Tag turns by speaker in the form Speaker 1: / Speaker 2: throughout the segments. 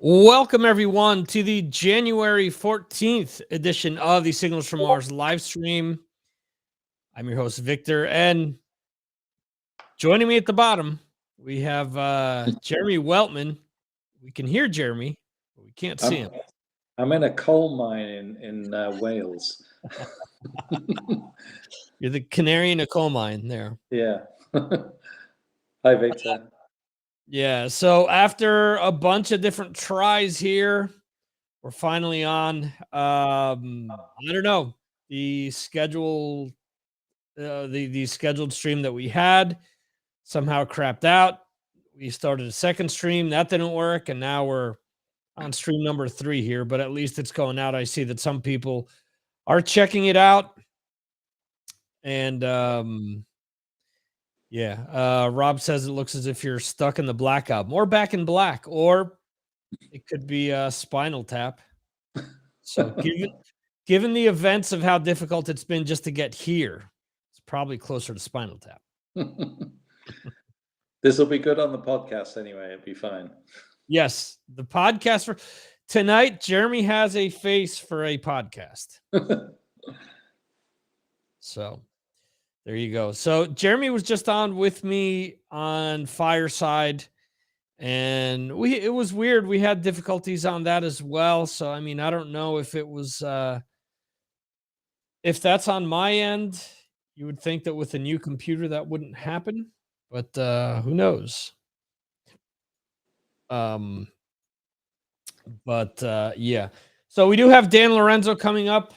Speaker 1: Welcome, everyone, to the January 14th edition of the Signals from Mars live stream. I'm your host, Victor, and joining me at the bottom, we have Jeremy Weltman. We can hear Jeremy, but we can't see him.
Speaker 2: I'm in a coal mine in Wales.
Speaker 1: You're the canary in a coal mine there.
Speaker 2: Yeah. Hi, Victor.
Speaker 1: Yeah, so after a bunch of different tries here, we're finally on. I don't know, the schedule, the scheduled stream that we had somehow crapped out. We started a second stream, that didn't work, and now we're on stream number 3 here, but at least it's going out. I see that some people are checking it out. And Rob says it looks as if you're stuck in the Black album or Back in Black, or it could be Spinal Tap. So given the events of how difficult it's been just to get here, it's probably closer to Spinal Tap.
Speaker 2: This will be good on the podcast anyway. It'll be fine.
Speaker 1: Yes, the podcast for tonight. Jeremy has a face for a podcast. So there you go. So Jeremy was just on with me on Fireside, and it was weird. We had difficulties on that as well. So I mean, I don't know if it was if that's on my end. You would think that with a new computer that wouldn't happen, but who knows? Yeah. So we do have Dan Lorenzo coming up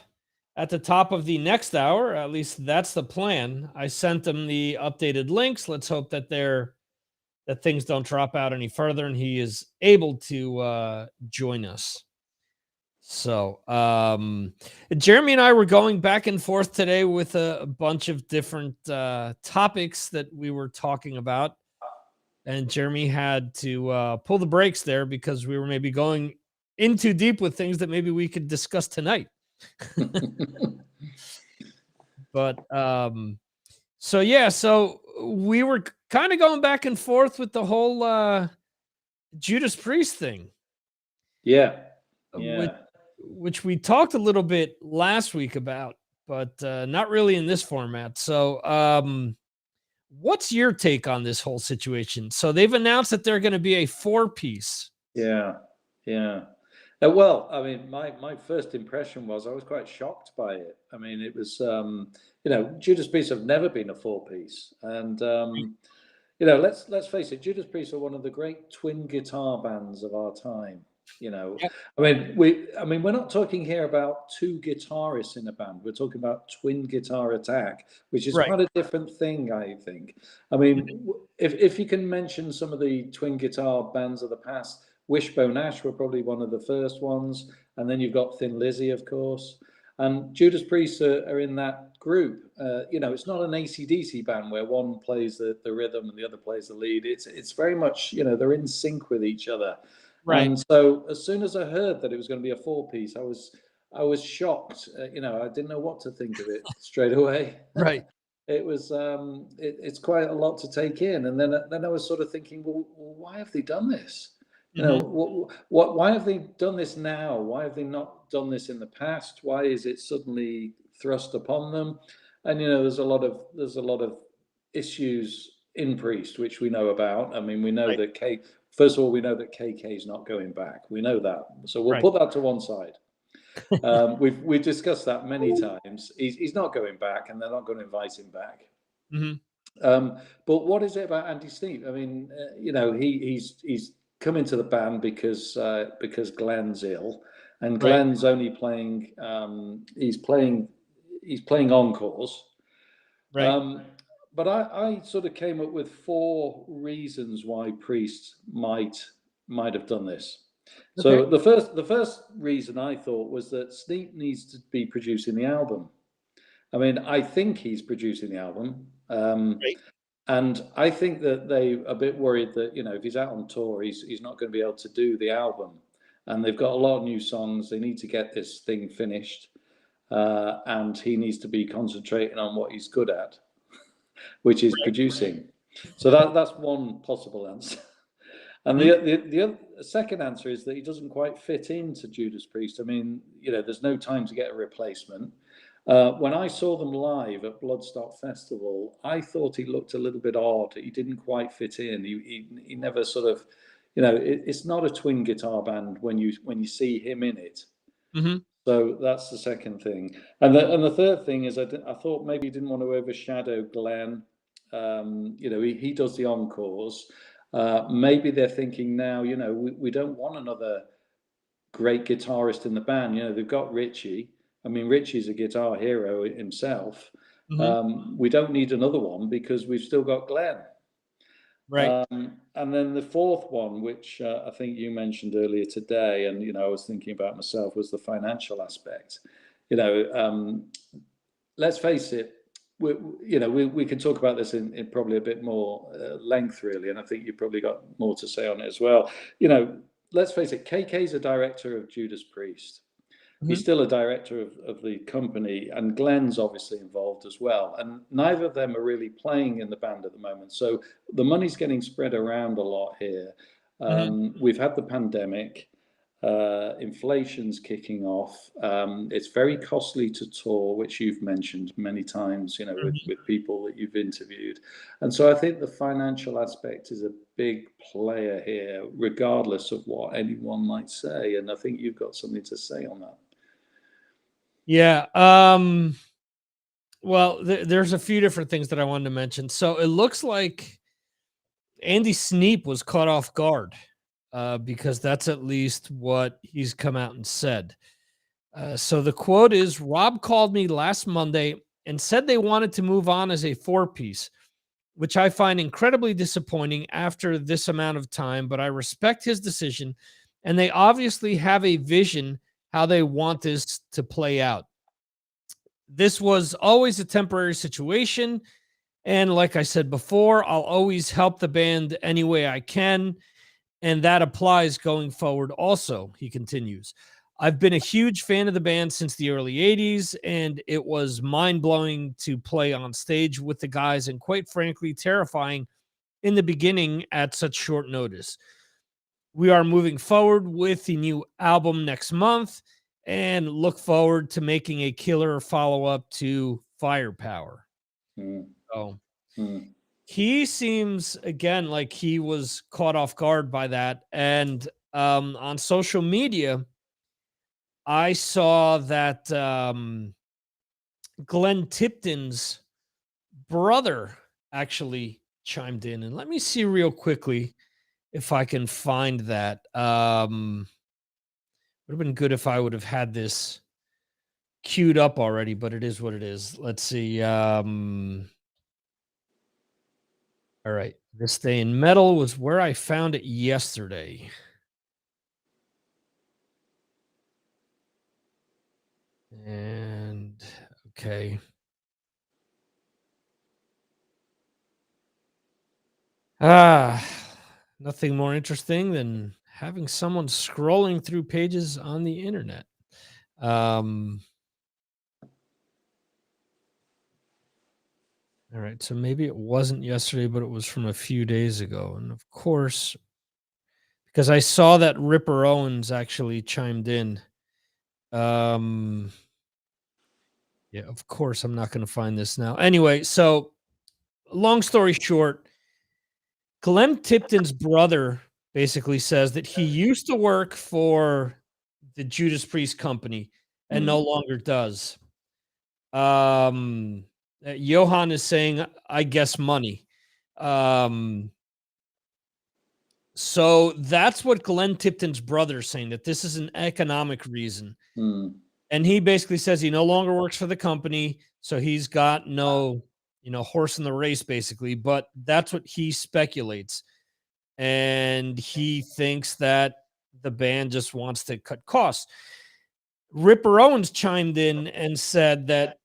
Speaker 1: at the top of the next hour. At least that's the plan. I sent them the updated links. Let's hope that that things don't drop out any further and he is able to join us. So Jeremy and I were going back and forth today with a bunch of different topics that we were talking about. And Jeremy had to pull the brakes there because we were maybe going in too deep with things that maybe we could discuss tonight. But so we were kind of going back and forth with the whole Judas Priest thing.
Speaker 2: Yeah.
Speaker 1: Which we talked a little bit last week about, but not really in this format. So what's your take on this whole situation? So they've announced that they're going to be a 4-piece.
Speaker 2: Yeah. Well, I mean, my first impression was I was quite shocked by it. I mean, it was, Judas Priest have never been a 4-piece. And, let's face it, Judas Priest are one of the great twin guitar bands of our time.
Speaker 1: Yep.
Speaker 2: I mean, we're not talking here about 2 guitarists in a band. We're talking about twin guitar attack, which is quite a different thing, I think. I mean, if you can mention some of the twin guitar bands of the past, Wishbone Ash were probably one of the first ones, and then you've got Thin Lizzy, of course, and Judas Priest are in that group. It's not an AC/DC band where one plays the rhythm and the other plays the lead. It's very much, they're in sync with each other. Right. And so as soon as I heard that it was going to be a 4-piece, I was shocked. I didn't know what to think of it straight away.
Speaker 1: Right.
Speaker 2: It was it's quite a lot to take in. And then I was sort of thinking, well, why have they done this? Why have they done this now? Why have they not done this in the past? Why is it suddenly thrust upon them? And there's a lot of issues in Priest which we know about. I mean, we know that First of all, we know that KK is not going back. We know that, so we'll put that to one side. We've discussed that many times. He's not going back, and they're not going to invite him back. But what is it about Andy Sneap? I mean, he's come into the band because Glenn's ill, and Glenn's only playing. He's playing encores. Right. But I sort of came up with 4 reasons why Priest might have done this. So the first reason I thought was that Sneap needs to be producing the album. I mean, I think he's producing the album, and I think that they're a bit worried that if he's out on tour, he's not going to be able to do the album, and they've got a lot of new songs. They need to get this thing finished, and he needs to be concentrating on what he's good at, which is producing. So that's one possible answer. And the second answer is that he doesn't quite fit into Judas Priest. I mean, there's no time to get a replacement. When I saw them live at Bloodstock Festival, I thought he looked a little bit odd. He didn't quite fit in. He never sort of, it's not a twin guitar band when you see him in it.
Speaker 1: Mm-hmm.
Speaker 2: So that's the second thing. And the third thing is I thought maybe he didn't want to overshadow Glenn. He does the encores. Maybe they're thinking now, we don't want another great guitarist in the band. They've got Richie. I mean, Richie's a guitar hero himself.
Speaker 1: Mm-hmm.
Speaker 2: We don't need another one because we've still got Glenn.
Speaker 1: Right.
Speaker 2: And then the fourth one, which I think you mentioned earlier today, and I was thinking about myself, was the financial aspect. Let's face it, we can talk about this in probably a bit more length, really, and I think you've probably got more to say on it as well. Let's face it, KK's a director of Judas Priest. He's still a director of the company, and Glenn's obviously involved as well. And neither of them are really playing in the band at the moment. So the money's getting spread around a lot here. We've had the pandemic. Inflation's kicking off. It's very costly to tour, which you've mentioned many times, with people that you've interviewed. And so I think the financial aspect is a big player here, regardless of what anyone might say. And I think you've got something to say on that.
Speaker 1: Yeah. Well, there's a few different things that I wanted to mention. So it looks like Andy Sneap was caught off guard because that's at least what he's come out and said. So the quote is, Rob called me last Monday and said they wanted to move on as a 4-piece, which I find incredibly disappointing after this amount of time, but I respect his decision, and they obviously have a vision how they want this to play out. This was always a temporary situation, and like I said before, I'll always help the band any way I can, and that applies going forward also, he continues. I've been a huge fan of the band since the early 80s, and it was mind-blowing to play on stage with the guys, and quite frankly, terrifying in the beginning at such short notice. We are moving forward with the new album next month and look forward to making a killer follow-up to Firepower. So he seems, again, like he was caught off guard by that. And on social media, I saw that Glenn Tipton's brother actually chimed in. And let me see real quickly if I can find that. Would have been good if I would have had this queued up already, but it is what it is. Let's see. All right. This Day in Metal was where I found it yesterday. And okay. Nothing more interesting than having someone scrolling through pages on the internet. All right, so maybe it wasn't yesterday, but it was from a few days ago. And of course, because I saw that Ripper Owens actually chimed in. Yeah, of course, I'm not going to find this now. Anyway, so long story short, Glenn Tipton's brother basically says that he used to work for the Judas Priest company and no longer does. Johan is saying, I guess money. So that's what Glenn Tipton's brother is saying, that this is an economic reason. And he basically says he no longer works for the company, so he's got no, horse in the race, basically. But that's what he speculates. And he thinks that the band just wants to cut costs. Ripper Owens chimed in and said that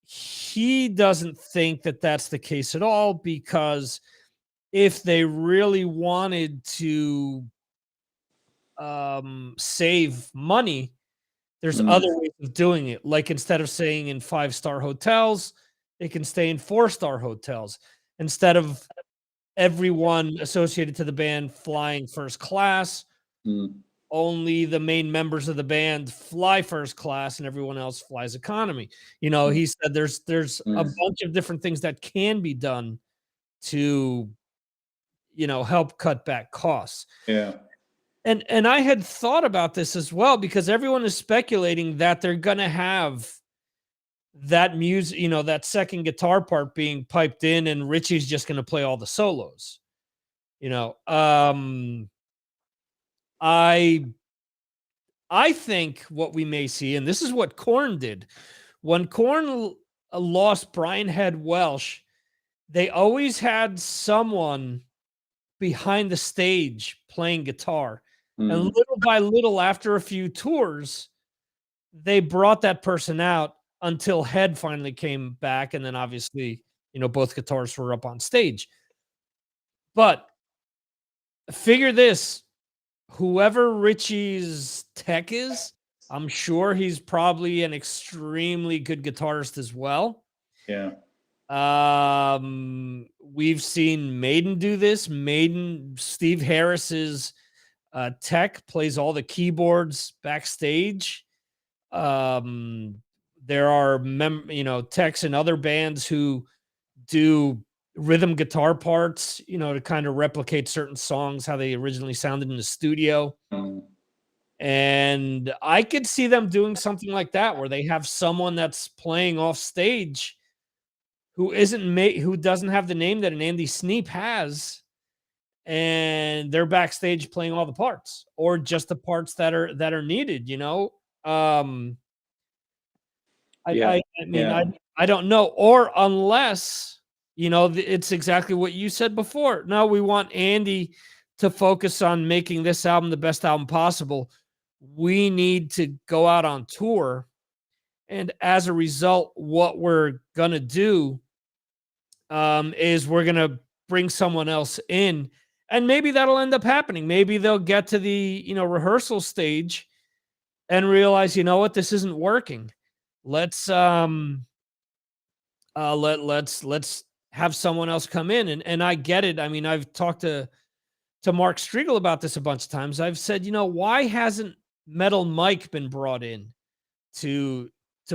Speaker 1: he doesn't think that that's the case at all, because if they really wanted to save money, there's other ways of doing it. Like, instead of staying in 5-star hotels, they can stay in 4-star hotels. Instead of everyone associated to the band flying first class. Only the main members of the band fly first class and everyone else flies economy. He said there's a bunch of different things that can be done to, help cut back costs.
Speaker 2: Yeah.
Speaker 1: And I had thought about this as well, because everyone is speculating that they're going to have that music, that second guitar part being piped in and Richie's just going to play all the solos. I think what we may see, and this is what Korn did. When Korn lost Brian Head Welsh, they always had someone behind the stage playing guitar. And little by little, after a few tours, they brought that person out until Head finally came back. And then obviously, both guitarists were up on stage. But figure this, whoever Richie's tech is, I'm sure he's probably an extremely good guitarist as well.
Speaker 2: Yeah.
Speaker 1: We've seen Maiden do this. Steve Harris's tech plays all the keyboards backstage. There are techs in other bands who do rhythm guitar parts, to kind of replicate certain songs, how they originally sounded in the studio. And I could see them doing something like that, where they have someone that's playing off stage who doesn't have the name that an Andy Sneap has, and they're backstage playing all the parts, or just the parts that are needed. I don't know, or unless it's exactly what you said before. No, we want Andy to focus on making this album the best album possible. We need to go out on tour, and as a result, what we're gonna do is we're gonna bring someone else in, and maybe that'll end up happening. Maybe they'll get to the rehearsal stage and realize, this isn't working. Let's have someone else come in. And I get it. I mean, I've talked to Mark Striegel about this a bunch of times. I've said, why hasn't Metal Mike been brought in to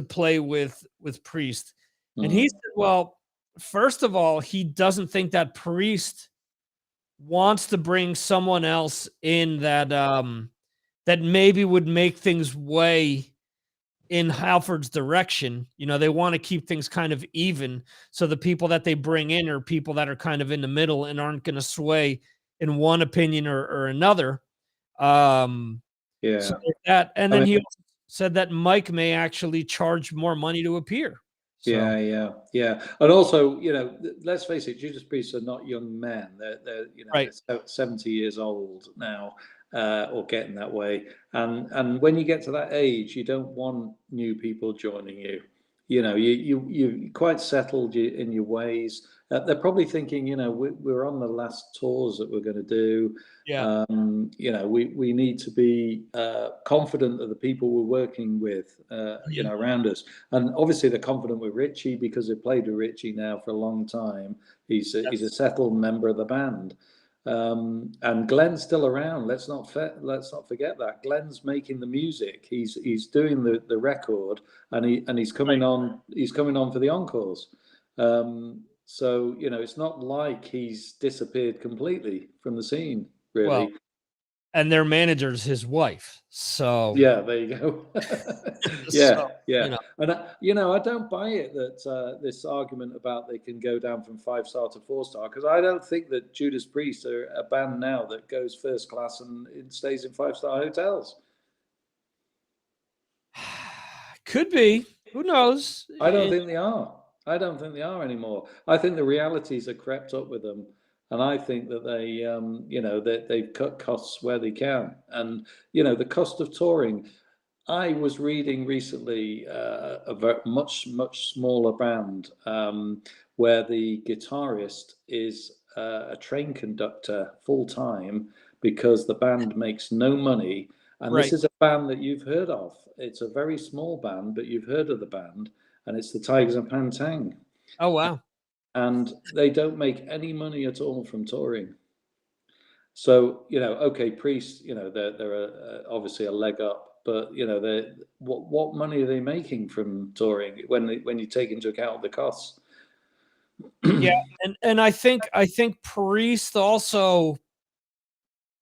Speaker 1: play with Priest? And he said, well, first of all, he doesn't think that Priest wants to bring someone else in that maybe would make things way in Halford's direction. They want to keep things kind of even, so the people that they bring in are people that are kind of in the middle and aren't going to sway in one opinion or another. So that, and then he also said that Mike may actually charge more money to appear. So.
Speaker 2: Yeah. And also, let's face it, Judas Priest are not young men. They're
Speaker 1: right.
Speaker 2: They're 70 years old now, or getting that way. And when you get to that age, you don't want new people joining you. You're quite settled in your ways. They're probably thinking, we're on the last tours that we're going to do.
Speaker 1: Yeah.
Speaker 2: We need to be confident that the people we're working with, around us. And obviously they're confident with Richie because they've played with Richie now for a long time. He's a settled member of the band. And Glenn's still around. Let's not forget that Glenn's making the music. He's doing the record, and he's coming on. He's coming on for the encores. So it's not like he's disappeared completely from the scene, really.
Speaker 1: Well, and their manager's his wife. So
Speaker 2: yeah, there you go.
Speaker 1: Yeah.
Speaker 2: And I don't buy it that this argument about they can go down from 5-star to 4-star, because I don't think that Judas Priest are a band now that goes first class and it stays in 5-star hotels.
Speaker 1: Could be. Who knows?
Speaker 2: I don't think they are. I don't think they are anymore. I think the realities are crept up with them. And I think that they've cut costs where they can. And, the cost of touring. I was reading recently a much, much smaller band where the guitarist is a train conductor full time because the band makes no money. And This is a band that you've heard of. It's a very small band, but you've heard of the band. And it's the Tigers of Pantang.
Speaker 1: Oh, wow.
Speaker 2: and they don't make any money at all from touring. So, okay, Priest, they're obviously a leg up, but what money are they making from touring when you take into account the costs?
Speaker 1: Yeah, and I think Priest also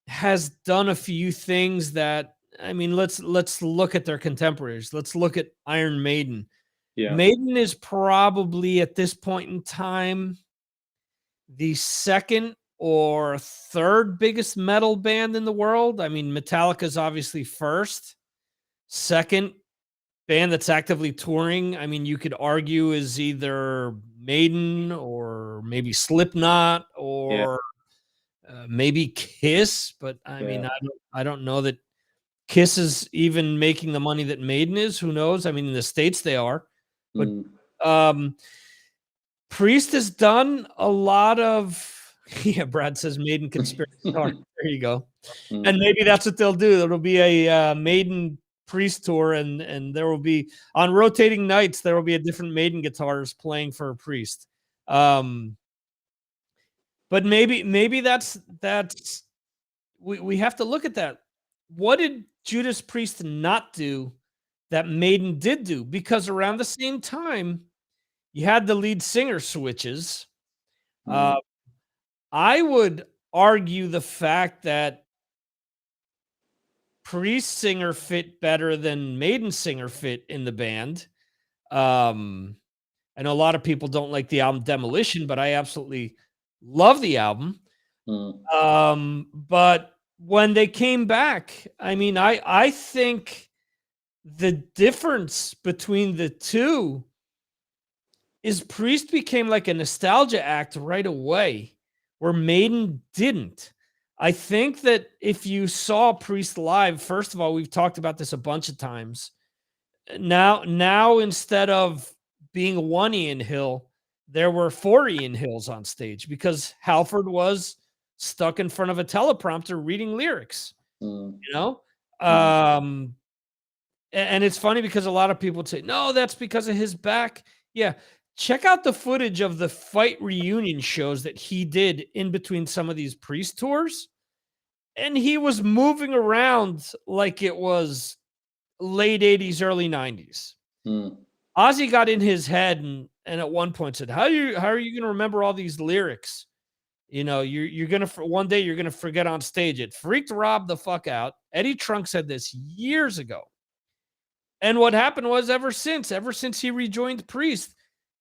Speaker 1: has done a few things that, I mean, let's look at their contemporaries. Let's look at Iron Maiden.
Speaker 2: Yeah.
Speaker 1: Maiden is probably at this point in time the second or third biggest metal band in the world. I mean, Metallica's obviously first. Second band that's actively touring, I mean, you could argue is either Maiden or maybe Slipknot or maybe Kiss, but I mean, I don't know that Kiss is even making the money that Maiden is. Who knows? I mean, in the States they are, but Priest has done a lot of. Yeah, Brad says Maiden conspiracy. There you go. And maybe that's what they'll do. There'll be a Maiden Priest tour, and there will be, on rotating nights, there will be a different Maiden guitarist playing for a Priest. But maybe that's we have to look at that. What did Judas Priest not do that Maiden did do? Because around the same time, you had the lead singer switches. I would argue the fact that Priest singer fit better than Maiden singer fit in the band. I know a lot of people don't like the album Demolition, but I absolutely love the album. But when they came back, I mean, I think the difference between the two is Priest became like a nostalgia act right away, where Maiden didn't. I think that if you saw Priest live, first of all, we've talked about this a bunch of times. Now instead of being one Ian Hill, there were 4 Ian Hills on stage because Halford was stuck in front of a teleprompter reading lyrics. And it's funny because a lot of people say, no, that's because of his back. Yeah. Check out the footage of the Fight reunion shows that he did in between some of these Priest tours. And he was moving around like it was late 80s, early 90s. Ozzy got in his head and at one point said, how are you going to remember all these lyrics? You're going to, one day you're going to forget on stage. It freaked Rob the fuck out. Eddie Trunk said this years ago. And what happened was ever since he rejoined Priest,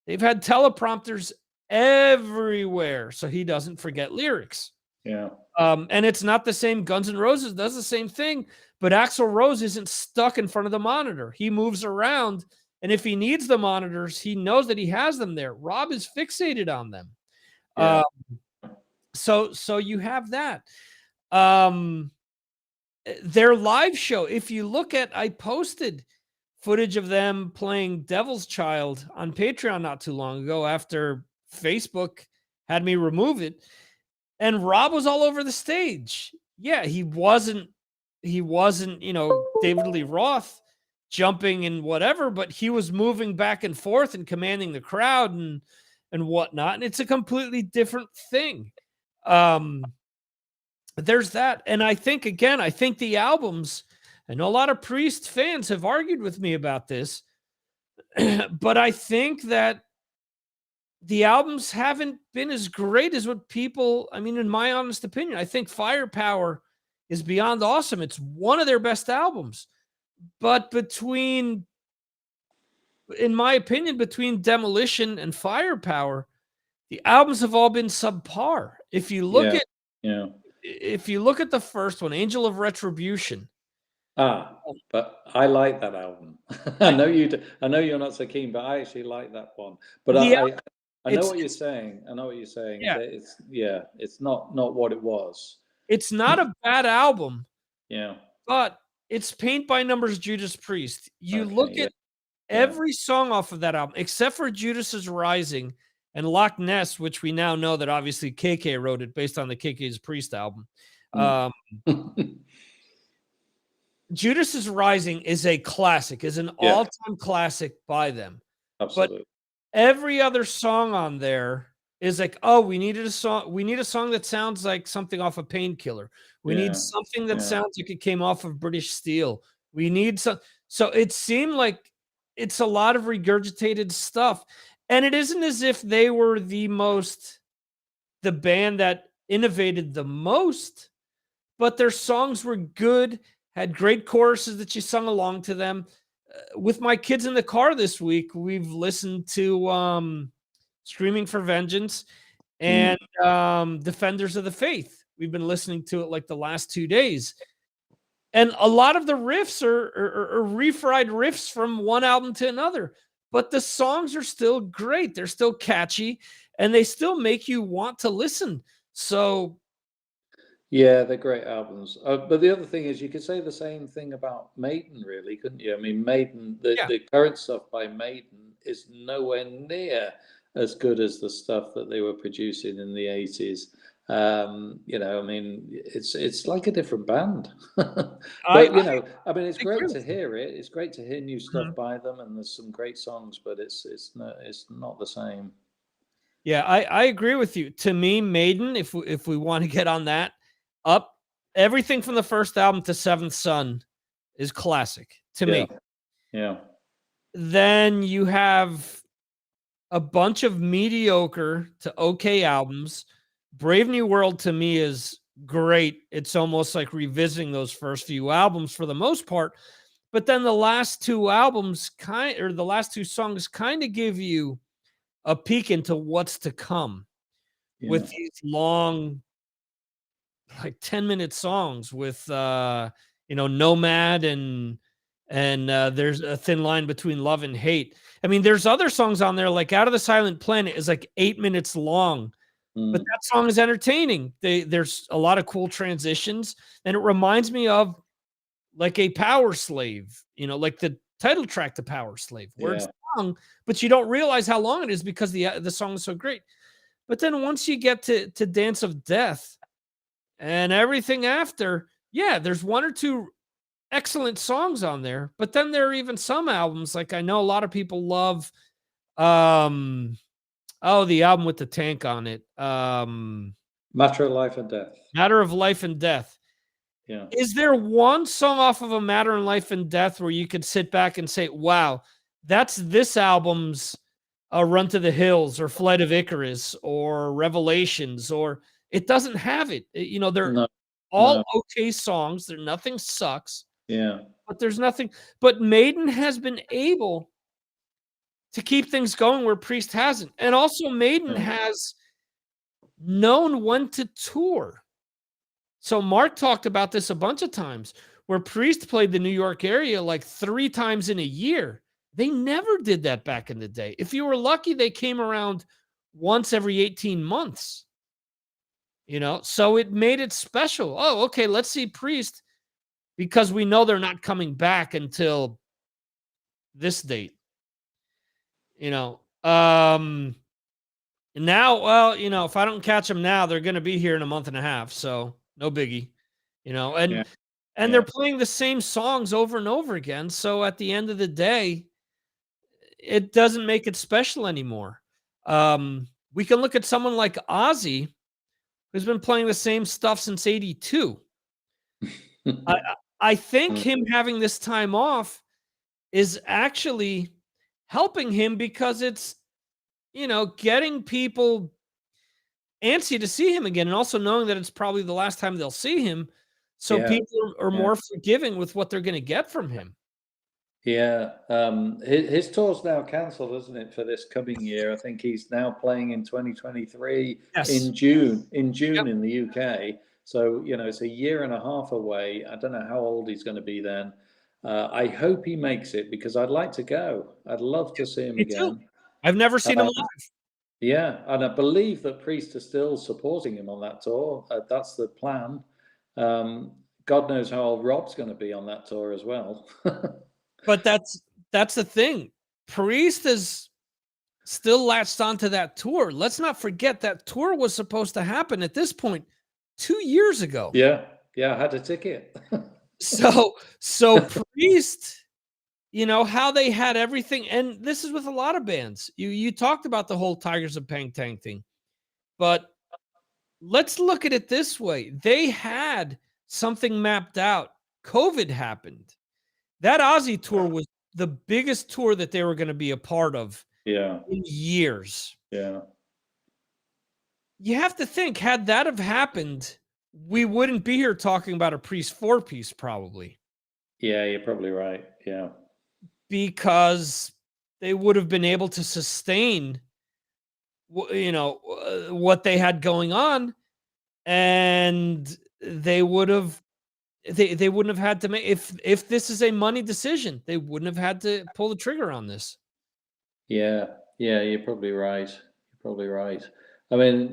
Speaker 1: they've had teleprompters everywhere so he doesn't forget lyrics.
Speaker 2: Yeah.
Speaker 1: And it's not the same. Guns N' Roses does the same thing, but Axl Rose isn't stuck in front of the monitor. He moves around, and if he needs the monitors, he knows that he has them there. Rob is fixated on them. Yeah. So you have that. Their live show, if you look at, I posted footage of them playing Devil's Child on Patreon not too long ago after Facebook had me remove it. And Rob was all over the stage. Yeah, he wasn't, David Lee Roth jumping and whatever, but he was moving back and forth and commanding the crowd and whatnot. And it's a completely different thing. There's that. And I think the albums, I know a lot of Priest fans have argued with me about this, but I think that the albums haven't been as great as what people, I mean, in my honest opinion, I think Firepower is beyond awesome. It's one of their best albums. But in my opinion, between Demolition and Firepower, the albums have all been subpar. If you look at the first one, Angel of Retribution.
Speaker 2: But I like that album. I know you do. I know you're not so keen, but I actually like that one. But I know what you're saying. I know what you're saying.
Speaker 1: Yeah.
Speaker 2: It's not what it was.
Speaker 1: It's not a bad album.
Speaker 2: Yeah.
Speaker 1: But it's Paint by Numbers Judas Priest. You look at every song off of that album, except for Judas's Rising and Loch Ness, which we now know that obviously KK wrote it based on the KK's Priest album. Judas's Rising is a classic, is an all-time classic by them.
Speaker 2: Absolutely.
Speaker 1: But every other song on there is like, oh, we need a song that sounds like something off a Painkiller. We need something that sounds like it came off of British Steel. We need so it seemed like it's a lot of regurgitated stuff. And it isn't as if they were the band that innovated the most, but their songs were good, had great choruses that you sung along to them. With my kids in the car this week, we've listened to Screaming for Vengeance and Defenders of the Faith. We've been listening to it like the last 2 days. And a lot of the riffs are refried riffs from one album to another, but the songs are still great. They're still catchy and they still make you want to listen. So
Speaker 2: yeah, they're great albums. But the other thing is, you could say the same thing about Maiden, really, couldn't you? I mean, Maiden, the current stuff by Maiden is nowhere near as good as the stuff that they were producing in the 80s. You know, I mean, it's like a different band. But you know, I mean, it's great to hear it. It's great to hear new stuff by them, and there's some great songs, but it's not the same.
Speaker 1: Yeah, I agree with you. To me, Maiden, if we want to get on that, up everything from the first album to Seventh Son is classic to me.
Speaker 2: Yeah.
Speaker 1: Then you have a bunch of mediocre to okay albums. Brave New World to me is great. It's almost like revisiting those first few albums for the most part. But then the last two albums the last two songs kind of give you a peek into what's to come with these long, like 10-minute songs with Nomad and there's a thin line between love and hate. I mean, there's other songs on there like Out of the Silent Planet is like 8 minutes long, but that song is entertaining. There's a lot of cool transitions, and it reminds me of like a Power Slave, like the title track to Power Slave, where it's long, but you don't realize how long it is because the song is so great. But then once you get to Dance of Death and everything after, there's one or two excellent songs on there. But then there are even some albums, like I know a lot of people love the album with the tank on it.
Speaker 2: Matter of Life and Death.
Speaker 1: Matter of Life and Death.
Speaker 2: Yeah.
Speaker 1: Is there one song off of A Matter of Life and Death where you could sit back and say, wow, that's this album's Run to the Hills or Flight of Icarus or Revelations, or it doesn't have it. They're all okay songs. Nothing sucks.
Speaker 2: Yeah.
Speaker 1: But there's nothing. But Maiden has been able to keep things going where Priest hasn't. And also Maiden has known when to tour. So Mark talked about this a bunch of times where Priest played the New York area like 3 times in a year. They never did that back in the day. If you were lucky, they came around once every 18 months. So it made it special. Oh, okay, let's see Priest because we know they're not coming back until this date. Now, if I don't catch them now, they're going to be here in a month and a half. So no biggie, and they're playing the same songs over and over again. So at the end of the day, it doesn't make it special anymore. We can look at someone like Ozzy, who's been playing the same stuff since '82. I think him having this time off is actually helping him because it's, getting people antsy to see him again, and also knowing that it's probably the last time they'll see him. So people are more forgiving with what they're going to get from him.
Speaker 2: Yeah. His tour's now cancelled, isn't it, for this coming year? I think he's now playing in 2023 in June in the UK. So, it's a year and a half away. I don't know how old he's going to be then. I hope he makes it because I'd like to go. I'd love to see him again.
Speaker 1: Too. I've never seen him live.
Speaker 2: Yeah, and I believe that Priest is still supporting him on that tour. That's the plan. God knows how old Rob's going to be on that tour as well.
Speaker 1: But that's the thing. Priest is still latched onto that tour. Let's not forget that tour was supposed to happen at this point 2 years ago.
Speaker 2: Yeah, I had a ticket.
Speaker 1: So Priest, how they had everything, and this is with a lot of bands. You talked about the whole Tigers of Pang Tang thing. But let's look at it this way. They had something mapped out. COVID happened. That Aussie tour was the biggest tour that they were going to be a part of in years.
Speaker 2: Yeah.
Speaker 1: You have to think, had that have happened, we wouldn't be here talking about a Priest 4-piece probably.
Speaker 2: Yeah, you're probably right. Yeah.
Speaker 1: Because they would have been able to sustain what they had going on, and they wouldn't have had to make, if this is a money decision, they wouldn't have had to pull the trigger on this.
Speaker 2: Yeah, you're probably right. You're probably right. I mean,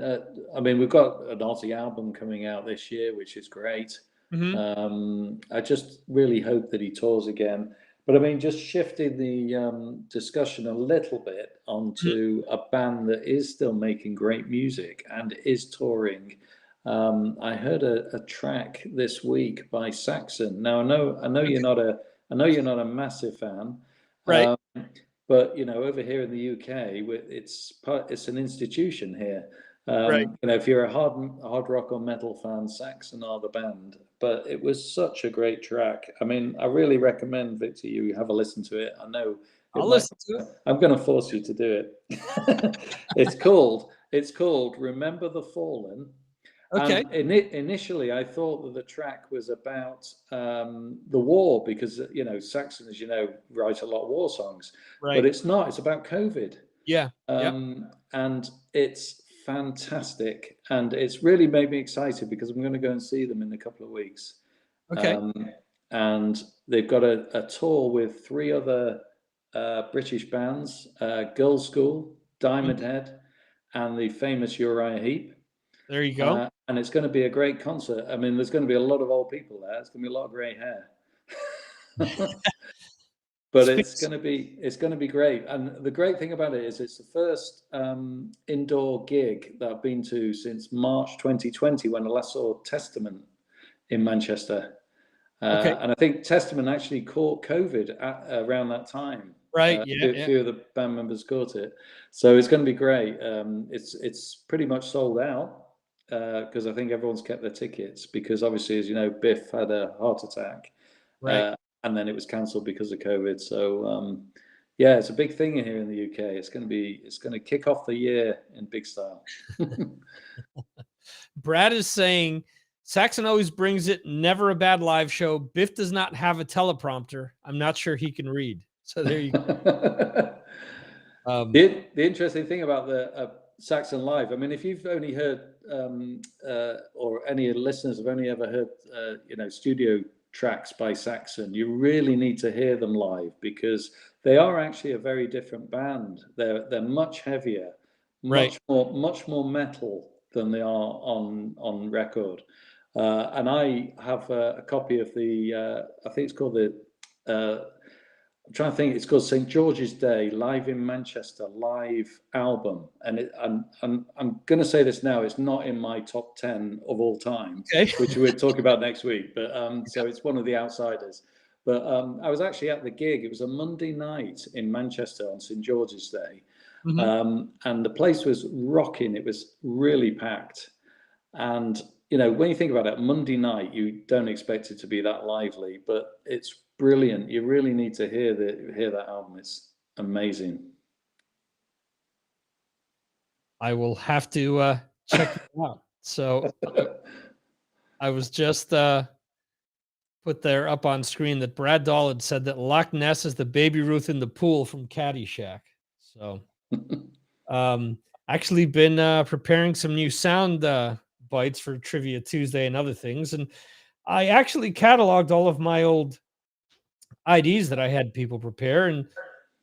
Speaker 2: we've got an Aussie album coming out this year, which is great. I just really hope that he tours again. But I mean, just shifting the discussion a little bit onto a band that is still making great music and is touring. I heard a track this week by Saxon. Now I know you're not a massive fan,
Speaker 1: right?
Speaker 2: But over here in the UK, it's an institution here.
Speaker 1: Right.
Speaker 2: If you're a hard rock or metal fan, Saxon are the band. But it was such a great track. I mean, I really recommend, Victor, you have a listen to it. I know
Speaker 1: I'll listen to it.
Speaker 2: I'm going to force you to do it. It's called "Remember the Fallen."
Speaker 1: Okay.
Speaker 2: And initially, I thought that the track was about the war because Saxon, as you know, write a lot of war songs.
Speaker 1: Right.
Speaker 2: But it's not. It's about COVID.
Speaker 1: Yeah.
Speaker 2: And it's fantastic, and it's really made me excited because I'm going to go and see them in a couple of weeks.
Speaker 1: Okay.
Speaker 2: And they've got a tour with 3 other British bands: Girls' School, Diamond Head, and the famous Uriah Heep.
Speaker 1: There you go.
Speaker 2: And it's going to be a great concert. I mean, there's going to be a lot of old people there. It's going to be a lot of grey hair. But it's going to be great. And the great thing about it is it's the first indoor gig that I've been to since March 2020, when I last saw Testament in Manchester. And I think Testament actually caught COVID around that time.
Speaker 1: Right.
Speaker 2: A few of the band members caught it. So it's going to be great. It's pretty much sold out because I think everyone's kept their tickets because obviously, as you know, Biff had a heart attack.
Speaker 1: Right.
Speaker 2: And then it was cancelled because of COVID. So it's a big thing here in the UK. It's going to kick off the year in big style.
Speaker 1: Brad is saying Saxon always brings it. Never a bad live show. Biff does not have a teleprompter. I'm not sure he can read. So there you go.
Speaker 2: The interesting thing about the Saxon live, I mean, if you've only heard or any listeners have only ever heard studio tracks by Saxon, you really need to hear them live because they are actually a very different band. They're much heavier, much more metal than they are on record. And I have a copy of the I think it's called the I'm trying to think. It's called St. George's Day Live in Manchester live album, and I'm going to say this now. It's not in my top 10 of all time, which we'll talk about next week. But so it's one of the outsiders. But I was actually at the gig. It was a Monday night in Manchester on St. George's Day, and the place was rocking. It was really packed, and when you think about it, Monday night, you don't expect it to be that lively, but it's brilliant. You really need to hear that album. It's amazing.
Speaker 1: I will have to check it out. So I was just put there up on screen that Brad Dahl had said that Loch Ness is the Baby Ruth in the pool from Caddyshack. So actually been preparing some new sound bites for Trivia Tuesday and other things. And I actually cataloged all of my old IDs that I had people prepare. And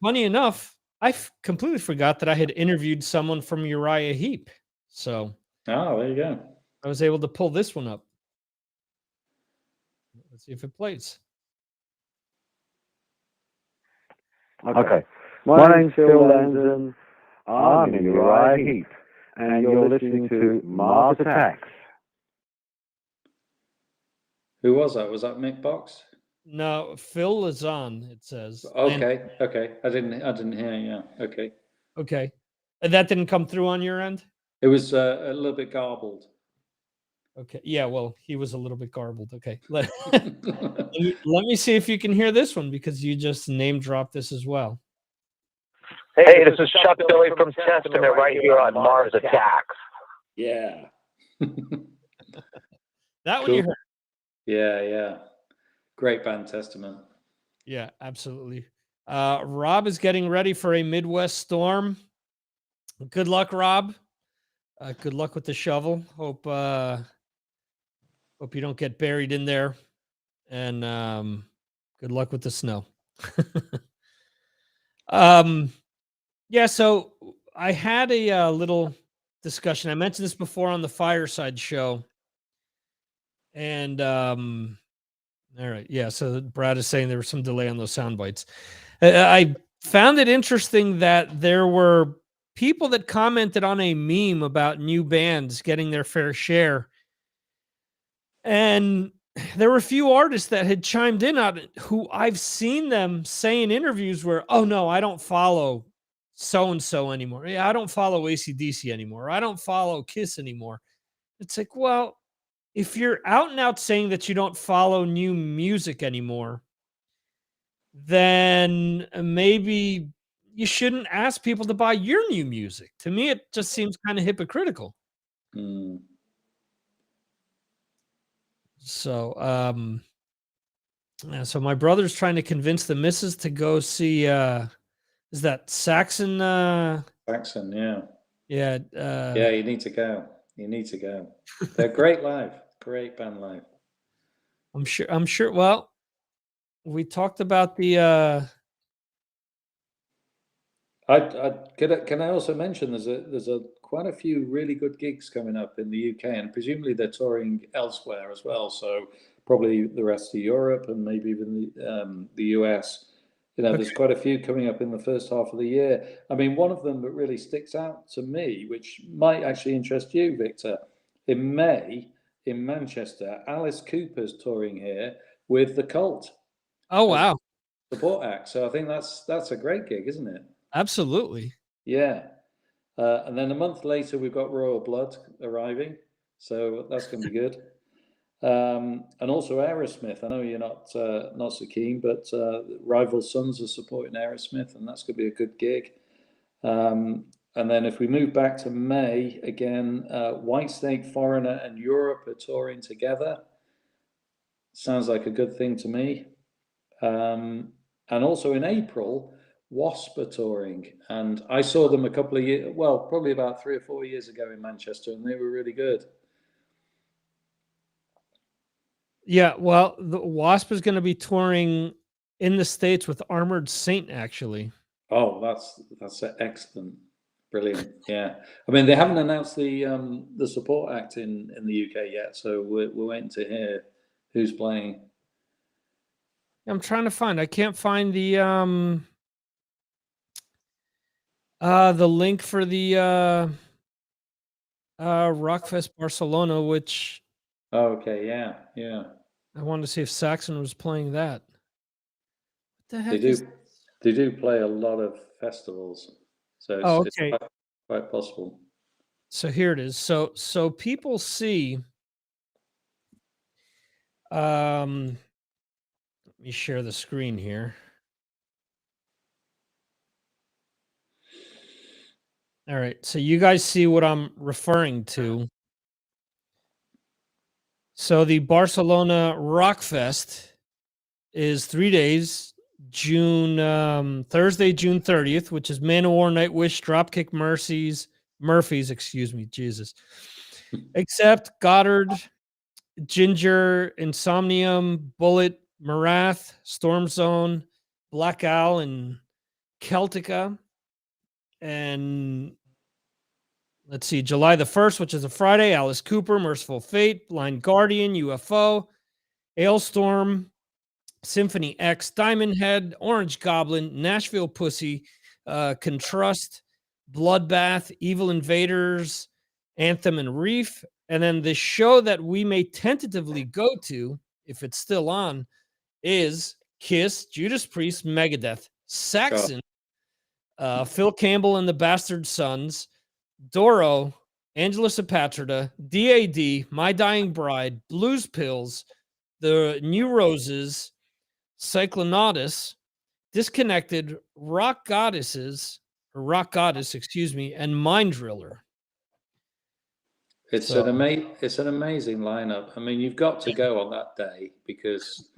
Speaker 1: funny enough, I completely forgot that I had interviewed someone from Uriah Heep. So
Speaker 2: there you go.
Speaker 1: I was able to pull this one up. Let's see if it plays.
Speaker 3: Okay. My name's Phil Lanson. I'm in Uriah Heep. And you're listening to Mars Attacks.
Speaker 2: Who was that? Was that Mick Box?
Speaker 1: No, Phil Lazan, it says.
Speaker 2: Okay. I didn't hear. Yeah. Okay.
Speaker 1: And that didn't come through on your end?
Speaker 2: It was a little bit garbled.
Speaker 1: Okay. Yeah, well, he was a little bit garbled. Okay. Let me see if you can hear this one, because you just name dropped this as well.
Speaker 3: Hey, this is Chuck Billy from Testament right here on Mars Attacks.
Speaker 2: Yeah.
Speaker 1: That one you heard.
Speaker 2: Yeah. Great band, Testament.
Speaker 1: Yeah, absolutely. Rob is getting ready for a Midwest storm. Good luck, Rob. Good luck with the shovel. Hope you don't get buried in there. And good luck with the snow. Yeah, so I had a little discussion. I mentioned this before on the Fireside show. And all right, yeah. So Brad is saying there was some delay on those sound bites. I found it interesting that there were people that commented on a meme about new bands getting their fair share, and there were a few artists that had chimed in on it who I've seen them say in interviews where, oh no, I don't follow so and so anymore. Yeah, I don't follow AC/DC anymore. Or, I don't follow Kiss anymore. It's like, well, if you're out and out saying that you don't follow new music anymore, then maybe you shouldn't ask people to buy your new music. To me, it just seems kind of hypocritical.
Speaker 2: Mm.
Speaker 1: So, so my brother's trying to convince the missus to go see, is that Saxon?
Speaker 2: Saxon, yeah.
Speaker 1: Yeah.
Speaker 2: Yeah, you need to go. You need to go. They're great live. Great band live.
Speaker 1: I'm sure. Well, we talked about the.
Speaker 2: Can I also mention there's quite a few really good gigs coming up in the UK, and presumably they're touring elsewhere as well. So probably the rest of Europe and maybe even the US. There's quite a few coming up in the first half of the year. I mean, one of them that really sticks out to me, which might actually interest you, Victor, in May in Manchester, Alice Cooper's touring here with The Cult.
Speaker 1: Oh, wow.
Speaker 2: Support act. So I think that's a great gig, isn't it?
Speaker 1: Absolutely.
Speaker 2: Yeah. And then a month later, we've got Royal Blood arriving. So that's going to be good. And also Aerosmith. I know you're not so keen, but Rival Sons are supporting Aerosmith, and that's going to be a good gig. And then if we move back to May, again, Whitesnake, Foreigner, and Europe are touring together. Sounds like a good thing to me. And also in April, Wasp are touring, and I saw them a couple of years, well, probably about 3 or 4 years ago in Manchester, and they were really good.
Speaker 1: Yeah, well, the Wasp is going to be touring in the States with Armored Saint, actually.
Speaker 2: Oh, that's excellent, brilliant. Yeah, I mean, they haven't announced the support act in the UK yet, so we're waiting to hear who's playing.
Speaker 1: I'm trying to find. I can't find the link for the Rockfest Barcelona, which.
Speaker 2: Oh, okay, yeah.
Speaker 1: I wanted to see if Saxon was playing that. What the heck?
Speaker 2: They do play a lot of festivals, so it's quite possible.
Speaker 1: So here it is. So people see. Let me share the screen here. All right, so you guys see what I'm referring to. So the Barcelona Rockfest is 3 days, Thursday, June 30th, which is Manowar, Nightwish, Dropkick Murphys, excuse me, Jesus. Except Goddard, Ginger, Insomnium, Bullet, Marath, Storm Zone, Black Owl, and Celtica. And let's see, July the 1st, which is a Friday, Alice Cooper, Merciful Fate, Blind Guardian, UFO, Ailstorm, Symphony X, Diamond Head, Orange Goblin, Nashville Pussy, Contrust, Bloodbath, Evil Invaders, Anthem, and Reef. And then the show that we may tentatively go to, if it's still on, is Kiss, Judas Priest, Megadeth, Saxon, Phil Campbell and the Bastard Sons, Doro, Angelus Epatrida, DAD, My Dying Bride, Blues Pills, The New Roses, Cyclonautus, Disconnected, Rock Goddess, excuse me, and Mind Driller.
Speaker 2: It's an amazing lineup. I mean, you've got to go on that day because,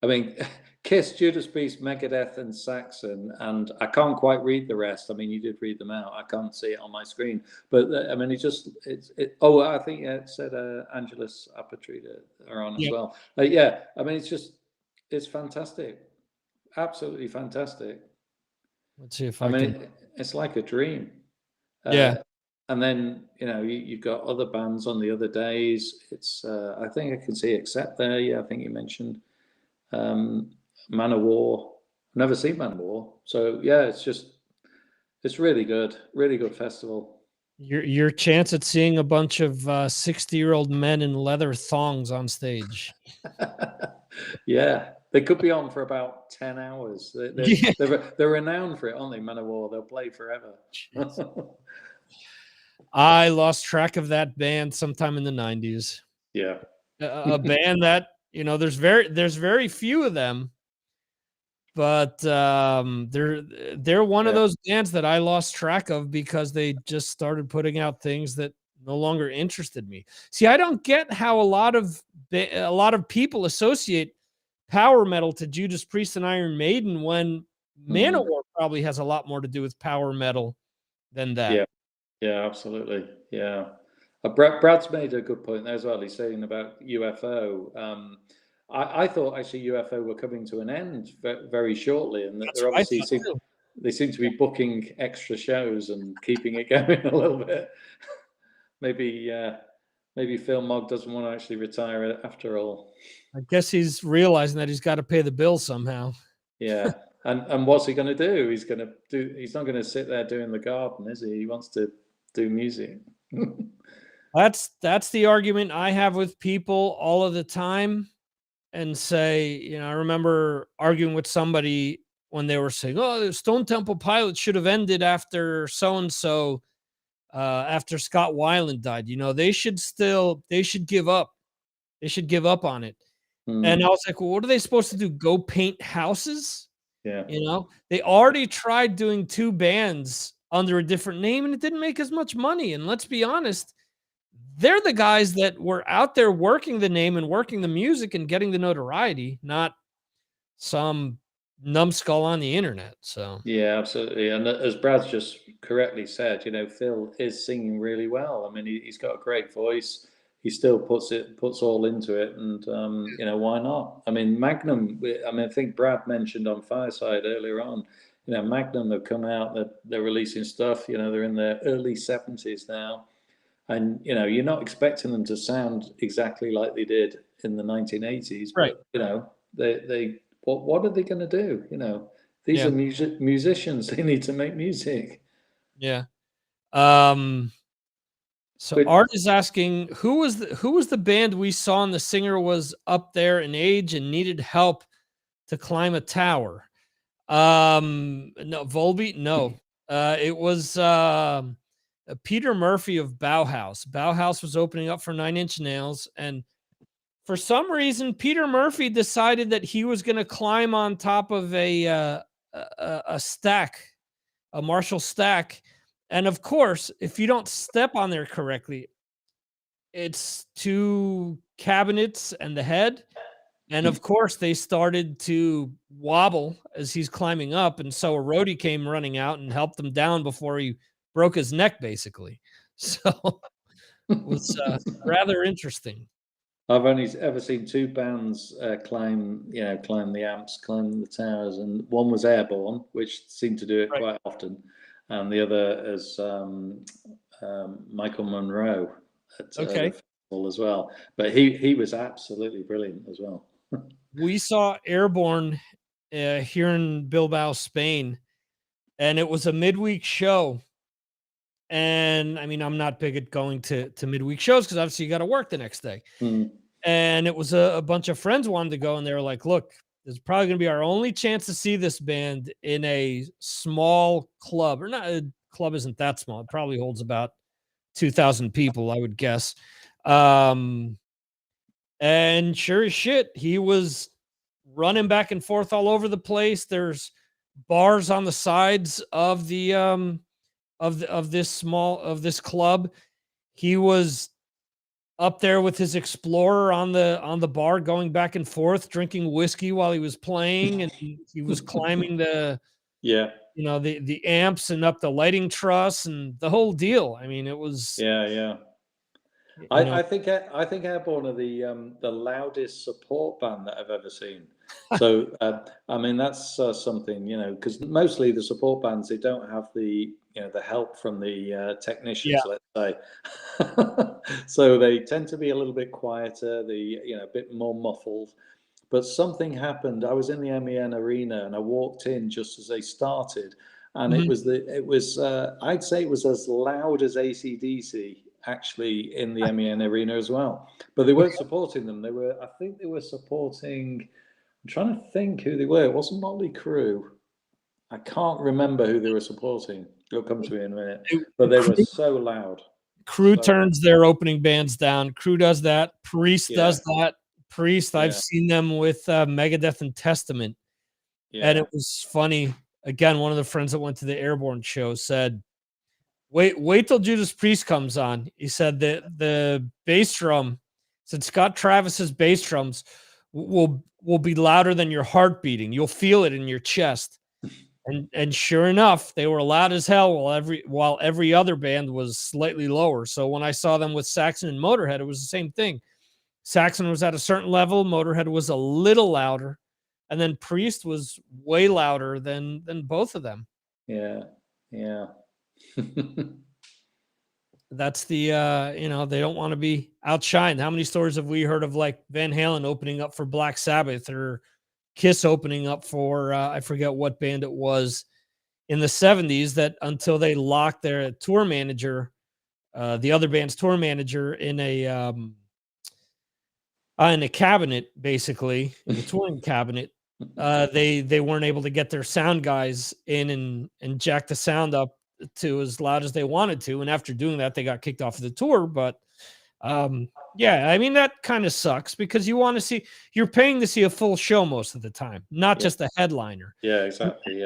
Speaker 2: I mean, Kiss, Judas Priest, Megadeth, and Saxon, and I can't quite read the rest. I mean, you did read them out. I can't see it on my screen, but I mean, Oh, I think it said Angelus Apatrida are on as well. Yeah, I mean, it's fantastic, absolutely fantastic.
Speaker 1: Let's see if
Speaker 2: I mean, it's like a dream. And then, you know, you've got other bands on the other days. It's, I think I can see Accept there. Yeah, I think you mentioned Man of War. I've never seen Man of War. So, yeah, it's really good festival.
Speaker 1: Your chance at seeing a bunch of 60-year-old men in leather thongs on stage.
Speaker 2: Yeah, they could be on for about 10 hours. They're renowned for it, aren't they, Man of War? They'll play forever.
Speaker 1: I lost track of that band sometime in the 90s.
Speaker 2: Yeah.
Speaker 1: A band that, you know, there's very few of them, but they're one of those bands that I lost track of because they just started putting out things that no longer interested me. See, I don't get how a lot of people associate power metal to Judas Priest and Iron Maiden when Manowar probably has a lot more to do with power metal than that.
Speaker 2: Yeah, absolutely. Yeah. Brad's made a good point there as well. He's saying about UFO. I thought actually UFO were coming to an end very shortly, and they're obviously they seem to be booking extra shows and keeping it going a little bit. Maybe Phil Mogg doesn't want to actually retire after all.
Speaker 1: I guess he's realizing that he's got to pay the bill somehow.
Speaker 2: Yeah. And what's he going to do? He's not going to sit there doing the garden, is he? He wants to do music.
Speaker 1: That's the argument I have with people all of the time, and say, you know, I remember arguing with somebody when they were saying, "Oh, the Stone Temple Pilots should have ended after so and so, after Scott Weiland died. You know, they should give up. They should give up on it." And I was like, "Well, what are they supposed to do? Go paint houses?"
Speaker 2: Yeah.
Speaker 1: You know, they already tried doing 2 bands under a different name and it didn't make as much money. And let's be honest, they're the guys that were out there working the name and working the music and getting the notoriety, not some numbskull on the internet. So,
Speaker 2: yeah, absolutely. And as Brad's just correctly said, you know, Phil is singing really well. I mean, he's got a great voice. He still puts all into it, and you know, why not? I mean, Magnum. I think Brad mentioned on Fireside earlier on. You know, Magnum have come out. They're releasing stuff. You know, they're in their early 70s now, and you know, you're not expecting them to sound exactly like they did in the 1980s.
Speaker 1: right?
Speaker 2: But, you know, what are they going to do? You know, these are musicians. They need to make music.
Speaker 1: Yeah. So Art is asking, who was the band we saw and the singer was up there in age and needed help to climb a tower? No, Volbeat? No. It was Peter Murphy of Bauhaus. Bauhaus was opening up for 9 Inch Nails, and for some reason, Peter Murphy decided that he was going to climb on top of a stack, a Marshall stack. And of course, if you don't step on there correctly, it's 2 cabinets and the head. And of course, they started to wobble as he's climbing up. And so a roadie came running out and helped him down before he broke his neck, basically. So it was rather interesting.
Speaker 2: I've only ever seen 2 bands climb the amps, climb the towers, and one was Airborne, which seemed to do it quite often, and the other is Michael Monroe at the festival as well. But he was absolutely brilliant as well.
Speaker 1: We saw Airborne here in Bilbao, Spain, and it was a midweek show. And I mean, I'm not big at going to midweek shows because obviously you got to work the next day. And it was a bunch of friends wanted to go, and they were like, "Look, this is probably going to be our only chance to see this band in a small club, or not. A club isn't that small. It probably holds about 2,000 people, I would guess. And sure as shit, he was running back and forth all over the place. There's bars on the sides of the of this club. He was up there with his Explorer on the bar, going back and forth, drinking whiskey while he was playing, and he was climbing the the amps and up the lighting truss and the whole deal. I mean, it was
Speaker 2: I think Airborne are the loudest support band that I've ever seen. So I mean, that's something, because mostly the support bands, they don't have the the help from the technicians, let's say. So they tend to be a little bit quieter, a bit more muffled. But something happened. I was in the MEN arena and I walked in just as they started, and it was I'd say it was as loud as AC/DC actually in the MEN arena as well. But they weren't supporting them. I think they were supporting. I'm trying to think who they were. It wasn't Motley Crue. I can't remember who they were supporting. It'll come to me in a minute. But they were so loud.
Speaker 1: Crue turns their opening bands down. Crue does that. Priest does that. Priest, I've seen them with Megadeth and Testament. And it was funny. Again, one of the friends that went to the Airborne show said, wait till Judas Priest comes on. He said that the bass drum, said Scott Travis's bass drums will be louder than your heart beating. You'll feel it in your chest. And sure enough, they were loud as hell while every other band was slightly lower. So when I saw them with Saxon and Motorhead, it was the same thing. Saxon was at a certain level, Motorhead was a little louder, and then Priest was way louder than both of them.
Speaker 2: Yeah.
Speaker 1: That's the they don't want to be outshined. How many stories have we heard of like Van Halen opening up for Black Sabbath or Kiss opening up for I forget what band it was in the 70s, that until they locked their tour manager, the other band's tour manager in a cabinet, basically, in a touring cabinet, they weren't able to get their sound guys in and jack the sound up to as loud as they wanted to. And after doing that, they got kicked off of the tour. But yeah, I mean, that kind of sucks because you're paying to see a full show most of the time, not just a headliner.
Speaker 2: Yeah, exactly.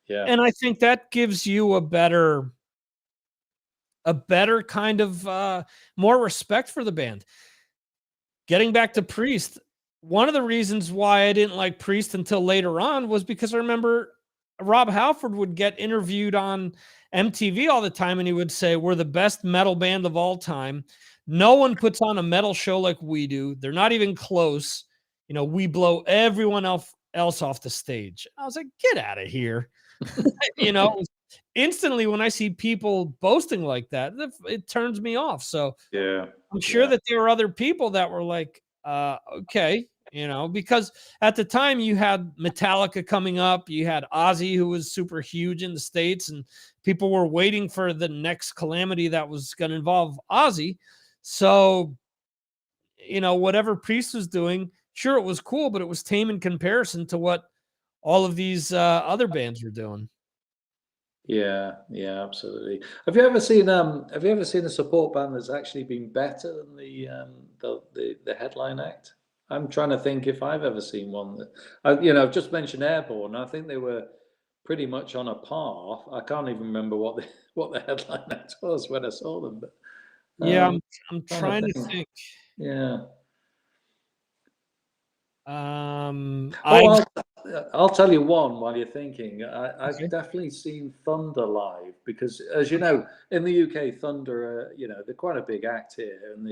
Speaker 2: Yeah.
Speaker 1: And I think that gives you a better kind of more respect for the band. Getting back to Priest, one of the reasons why I didn't like Priest until later on was because I remember Rob Halford would get interviewed on MTV all the time, and he would say, "We're the best metal band of all time. No one puts on a metal show like we do. They're not even close. We blow everyone else off the stage." I was like, get out of here. Instantly when I see people boasting like that, it turns me off. So
Speaker 2: yeah,
Speaker 1: I'm sure that there were other people that were like, okay, because at the time you had Metallica coming up, you had Ozzy, who was super huge in the States, and people were waiting for the next calamity that was going to involve Ozzy. So, whatever Priest was doing, sure, it was cool, but it was tame in comparison to what all of these other bands were doing.
Speaker 2: Yeah, absolutely. Have you ever seen a support band that's actually been better than the headline act? I'm trying to think if I've ever seen one that I've just mentioned Airborne. I think they were pretty much on a par. I can't even remember what the headline act was when I saw them. But
Speaker 1: yeah, I'm trying to think.
Speaker 2: Yeah.
Speaker 1: I'll
Speaker 2: tell you one while you're thinking. I've definitely seen Thunder live because, as you know, in the UK, Thunder, they're quite a big act here, and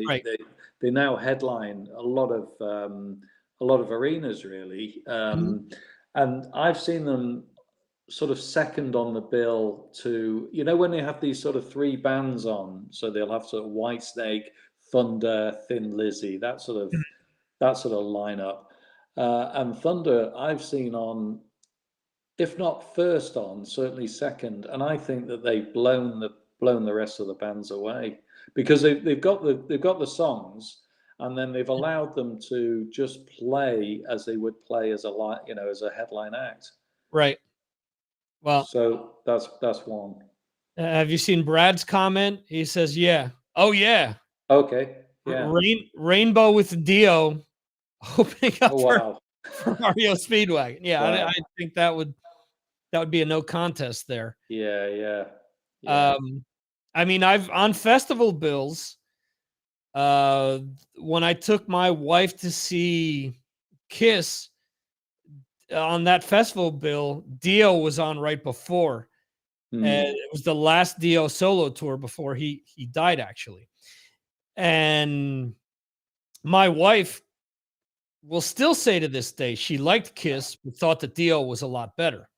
Speaker 2: they now headline a lot of arenas, really. And I've seen them sort of second on the bill to, when they have these sort of three bands on, so they'll have sort of Whitesnake, Thunder, Thin Lizzy, that sort of lineup. And Thunder, I've seen on, if not first on, certainly second. And I think that they've blown the rest of the bands away because they've got the songs, and then they've allowed them to just play as they would play as a headline act.
Speaker 1: Right. Well,
Speaker 2: so that's one.
Speaker 1: Have you seen Brad's comment? He says, "Yeah, Oh yeah.
Speaker 2: Okay. Yeah.
Speaker 1: Rainbow with Dio opening up
Speaker 2: Oh wow.
Speaker 1: for Mario Speedwagon. Yeah,
Speaker 2: Wow.
Speaker 1: I think that would be a no contest there.
Speaker 2: Yeah. Yeah. Yeah.
Speaker 1: I mean, I've on festival bills. When I took my wife to see Kiss on that festival bill, Dio was on right before, and
Speaker 2: Mm.
Speaker 1: it was the last Dio solo tour before he died, actually. And my wife will still say to this day she liked Kiss, but thought that Dio was a lot better.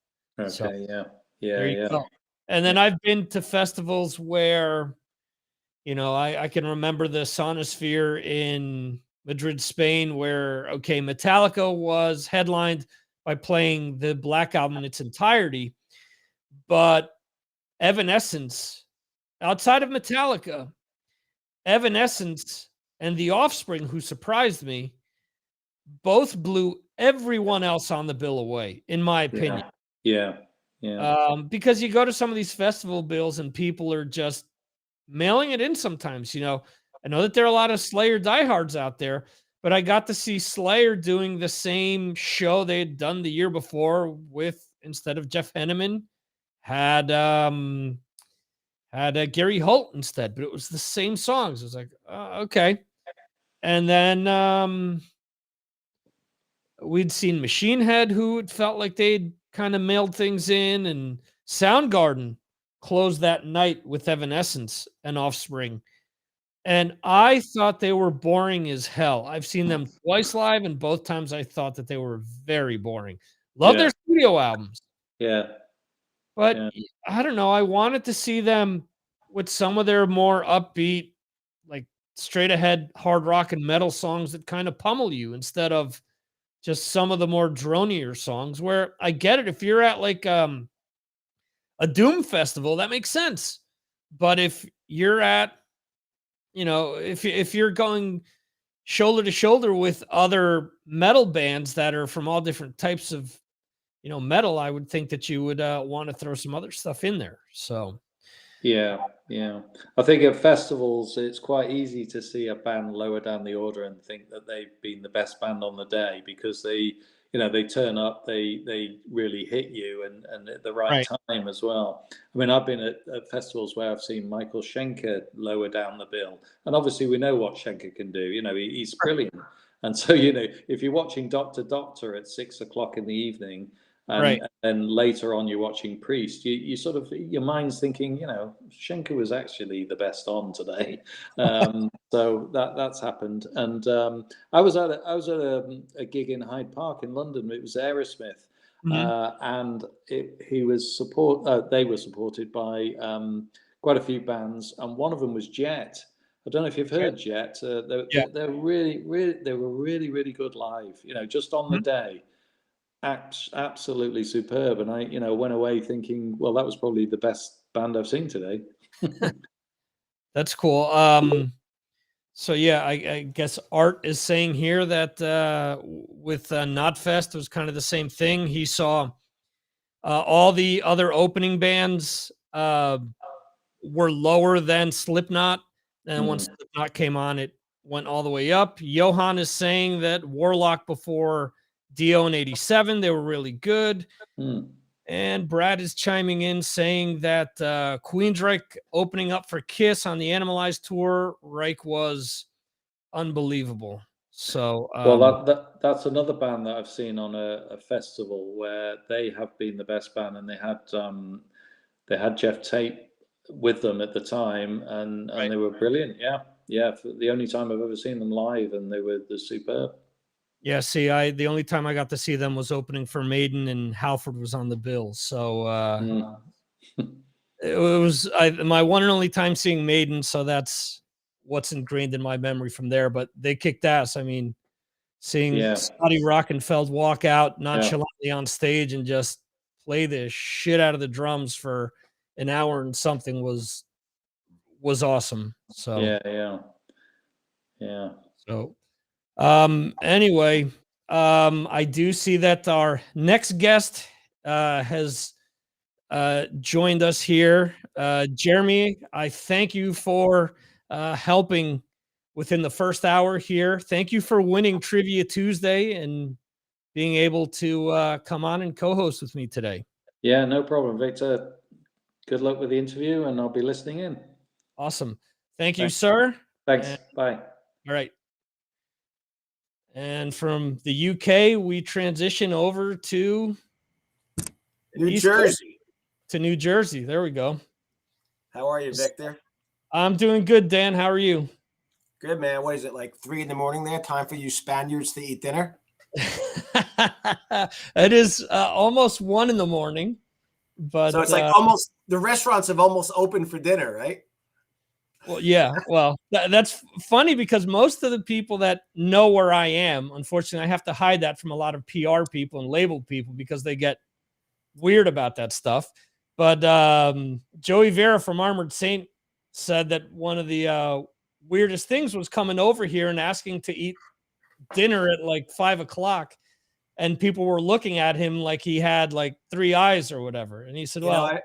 Speaker 1: So
Speaker 2: Okay. Yeah. Yeah.
Speaker 1: there you
Speaker 2: Yeah.
Speaker 1: go. And then I've been to festivals where, you know, I can remember the Sonosphere in Madrid, Spain, where, okay, Metallica was headlined by playing the Black Album in its entirety, but Evanescence, outside of Metallica, Evanescence and The Offspring, who surprised me, both blew everyone else on the bill away, in my opinion.
Speaker 2: Yeah. Yeah.
Speaker 1: Because you go to some of these festival bills and people are just mailing it in sometimes. You know, I know that there are a lot of Slayer diehards out there, but I got to see Slayer doing the same show they had done the year before with, instead of Jeff Henneman, had Gary Holt instead, but it was the same songs. It was like, okay. And then we'd seen Machine Head, who it felt like they'd kind of mailed things in, and Soundgarden closed that night with Evanescence and Offspring. And I thought they were boring as hell. I've seen them twice live, and both times I thought that they were very boring. Love their studio albums.
Speaker 2: Yeah.
Speaker 1: But I don't know. I wanted to see them with some of their more upbeat, like straight ahead hard rock and metal songs that kind of pummel you, instead of just some of the more dronier songs. Where I get it, if you're at like a Doom festival, that makes sense. But if you're at, you know, if you're going shoulder to shoulder with other metal bands that are from all different types of, you know, metal, I would think that you would want to throw some other stuff in there. So
Speaker 2: Yeah, yeah. I think at festivals, it's quite easy to see a band lower down the order and think that they've been the best band on the day, because they, you know, they turn up, they really hit you, and at the right time as well. I mean, I've been at festivals where I've seen Michael Schenker lower down the bill, and obviously we know what Schenker can do. You know, he's brilliant. And so, you know, if you're watching Doctor at 6 o'clock in the evening, and then later on you're watching Priest, you sort of, your mind's thinking, you know, Schenker was actually the best on today. So that's happened. And I was at a gig in Hyde Park in London. It was Aerosmith, and they were supported by quite a few bands, and one of them was Jet. I don't know if you've heard Jet. They're really good live. You know, just on the day. Absolutely superb. And I, you know, went away thinking, well, that was probably the best band I've seen today.
Speaker 1: That's cool. So yeah, I guess Art is saying here that with Knotfest, it was kind of the same thing. He saw all the other opening bands were lower than Slipknot, and once Slipknot came on, it went all the way up. Johan is saying that Warlock before Dio in 87, they were really good. And Brad is chiming in saying that Queensryche opening up for Kiss on the Animalized tour, Reich was unbelievable. So
Speaker 2: well, that's another band that I've seen on a festival where they have been the best band, and they had Jeff Tate with them at the time, and they were brilliant. Yeah, for the only time I've ever seen them live, and they were superb.
Speaker 1: Yeah, see, the only time I got to see them was opening for Maiden, and Halford was on the bill. So it was my one and only time seeing Maiden, so that's what's ingrained in my memory from there. But they kicked ass. I mean, seeing Scotty Rockenfeld walk out nonchalantly on stage and just play the shit out of the drums for an hour and something was awesome. So
Speaker 2: yeah.
Speaker 1: So anyway, I do see that our next guest has joined us here. Jeremy, I thank you for helping within the first hour here. Thank you for winning Trivia Tuesday and being able to come on and co-host with me today.
Speaker 2: Yeah, no problem, Victor. Good luck with the interview, and I'll be listening in.
Speaker 1: Awesome. Thank you, sir.
Speaker 2: Thanks. Bye.
Speaker 1: All right. And from the UK, we transition over to
Speaker 4: New Jersey.
Speaker 1: To New Jersey. There we go.
Speaker 4: How are you, Victor?
Speaker 1: I'm doing good, Dan. How are you?
Speaker 4: Good, man. What is it, like 3 a.m. there? Time for you Spaniards to eat dinner?
Speaker 1: It is almost 1 a.m. But
Speaker 4: so it's like almost the restaurants have almost opened for dinner, right?
Speaker 1: Well, yeah. Well, that's funny because most of the people that know where I am, unfortunately, I have to hide that from a lot of PR people and label people because they get weird about that stuff. But Joey Vera from Armored Saint said that one of the weirdest things was coming over here and asking to eat dinner at like 5 o'clock. And people were looking at him like he had like 3 eyes or whatever. And he said, well,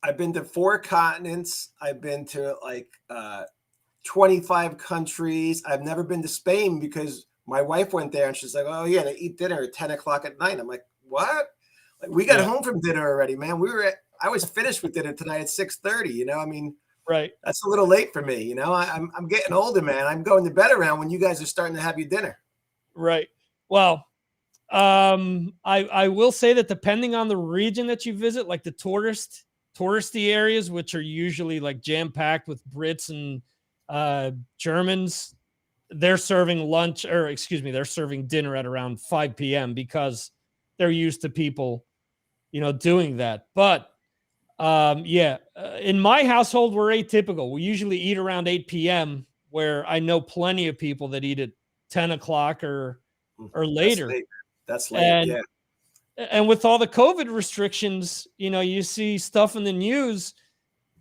Speaker 4: I've been to 4 continents. I've been to like 25 countries. I've never been to Spain because my wife went there and she's like, oh yeah, they eat dinner at 10 o'clock at night. I'm like, what? Like we got home from dinner already, man. I was finished with dinner tonight at 6:30, you know? I mean,
Speaker 1: right.
Speaker 4: That's a little late for me. You know, I'm getting older, man. I'm going to bed around when you guys are starting to have your dinner.
Speaker 1: Right. Well, I will say that depending on the region that you visit, like the touristy areas, which are usually like jam-packed with Brits and Germans, they're serving they're serving dinner at around 5 p.m. because they're used to people, doing that. But in my household, we're atypical. We usually eat around 8 p.m. where I know plenty of people that eat at 10 o'clock or later.
Speaker 4: That's late.
Speaker 1: And with all the COVID restrictions, you see stuff in the news,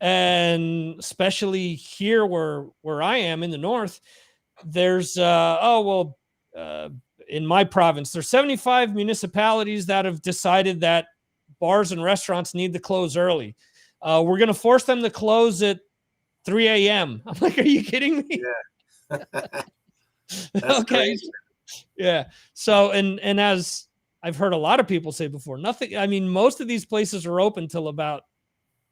Speaker 1: and especially here where I am in the north, there's in my province, there's 75 municipalities that have decided that bars and restaurants need to close early. We're going to force them to close at 3 a.m. I'm like, are you kidding me?
Speaker 4: Yeah.
Speaker 1: That's okay.
Speaker 4: Crazy.
Speaker 1: Yeah. So, and as I've heard a lot of people say before, most of these places are open till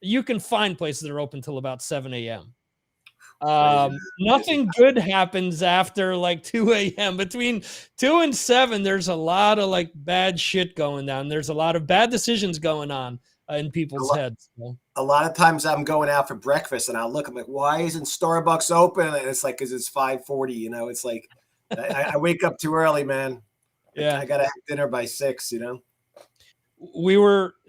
Speaker 1: you can find places that are open till about 7 a.m. Nothing good happens after like 2 a.m. Between 2 and 7, there's a lot of like bad shit going down. There's a lot of bad decisions going on in people's heads.
Speaker 4: A lot of times I'm going out for breakfast and I'm like, why isn't Starbucks open? And it's like, because it's 5:40, it's like, I wake up too early, man. Yeah. I got to have dinner by 6,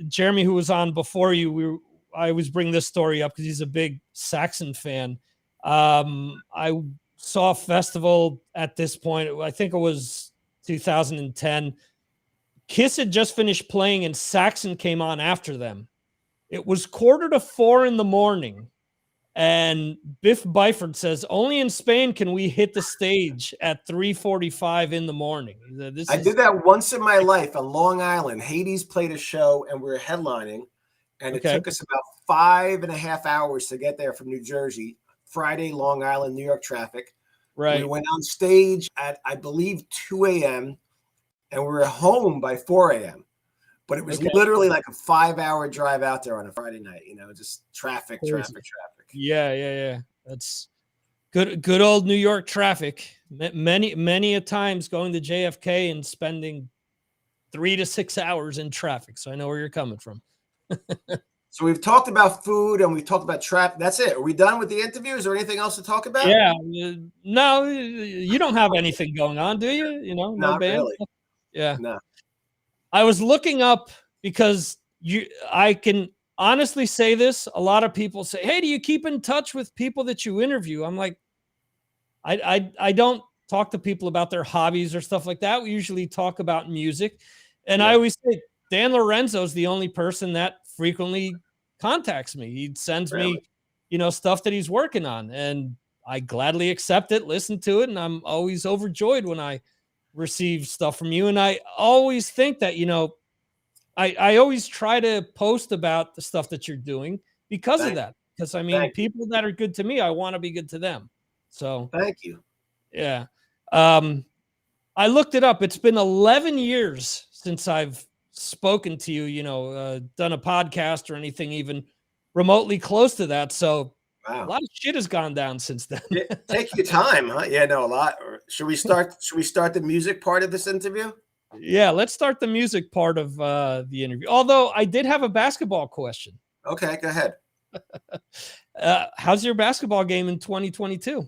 Speaker 1: Jeremy, who was on before you, I always bring this story up because he's a big Saxon fan. I saw a festival at this point. I think it was 2010. Kiss had just finished playing and Saxon came on after them. It was 3:45 in the morning. And Biff Byford says, only in Spain can we hit the stage at 3:45 in the morning.
Speaker 4: I did that once in my life on Long Island. Hades played a show and we were headlining. And it took us about 5.5 hours to get there from New Jersey. Friday, Long Island, New York traffic.
Speaker 1: Right.
Speaker 4: We went on stage at, I believe, 2 a.m. and we were home by 4 a.m. But it was literally like a 5-hour drive out there on a Friday night, just traffic.
Speaker 1: Yeah. That's good old New York traffic. Many a times going to JFK and spending 3 to 6 hours in traffic. So I know where you're coming from.
Speaker 4: So we've talked about food and we've talked about traffic. That's it. Are we done with the interview? Is there anything else to talk about?
Speaker 1: Yeah. No, you don't have anything going on, do you? No
Speaker 4: Not
Speaker 1: band?
Speaker 4: really.
Speaker 1: Yeah.
Speaker 4: No.
Speaker 1: I was looking up because I can honestly say this. A lot of people say, hey, do you keep in touch with people that you interview? I'm like, I don't talk to people about their hobbies or stuff like that. We usually talk about music. And I always say Dan Lorenzo is the only person that frequently contacts me. He sends me, stuff that he's working on, and I gladly accept it, listen to it. And I'm always overjoyed when I receive stuff from you. And I always think that, I always try to post about the stuff that you're doing because of that, because I mean, people that are good to me, I want to be good to them. So
Speaker 4: thank you.
Speaker 1: Yeah. I looked it up. It's been 11 years since I've spoken to you, done a podcast or anything even remotely close to that. So
Speaker 4: wow.
Speaker 1: A lot of shit has gone down since then.
Speaker 4: Take your time, huh? Yeah, no, a lot. Should we start the music part of this interview?
Speaker 1: Yeah, let's start the music part of the interview. Although I did have a basketball question.
Speaker 4: Okay, go ahead.
Speaker 1: How's your basketball game in 2022?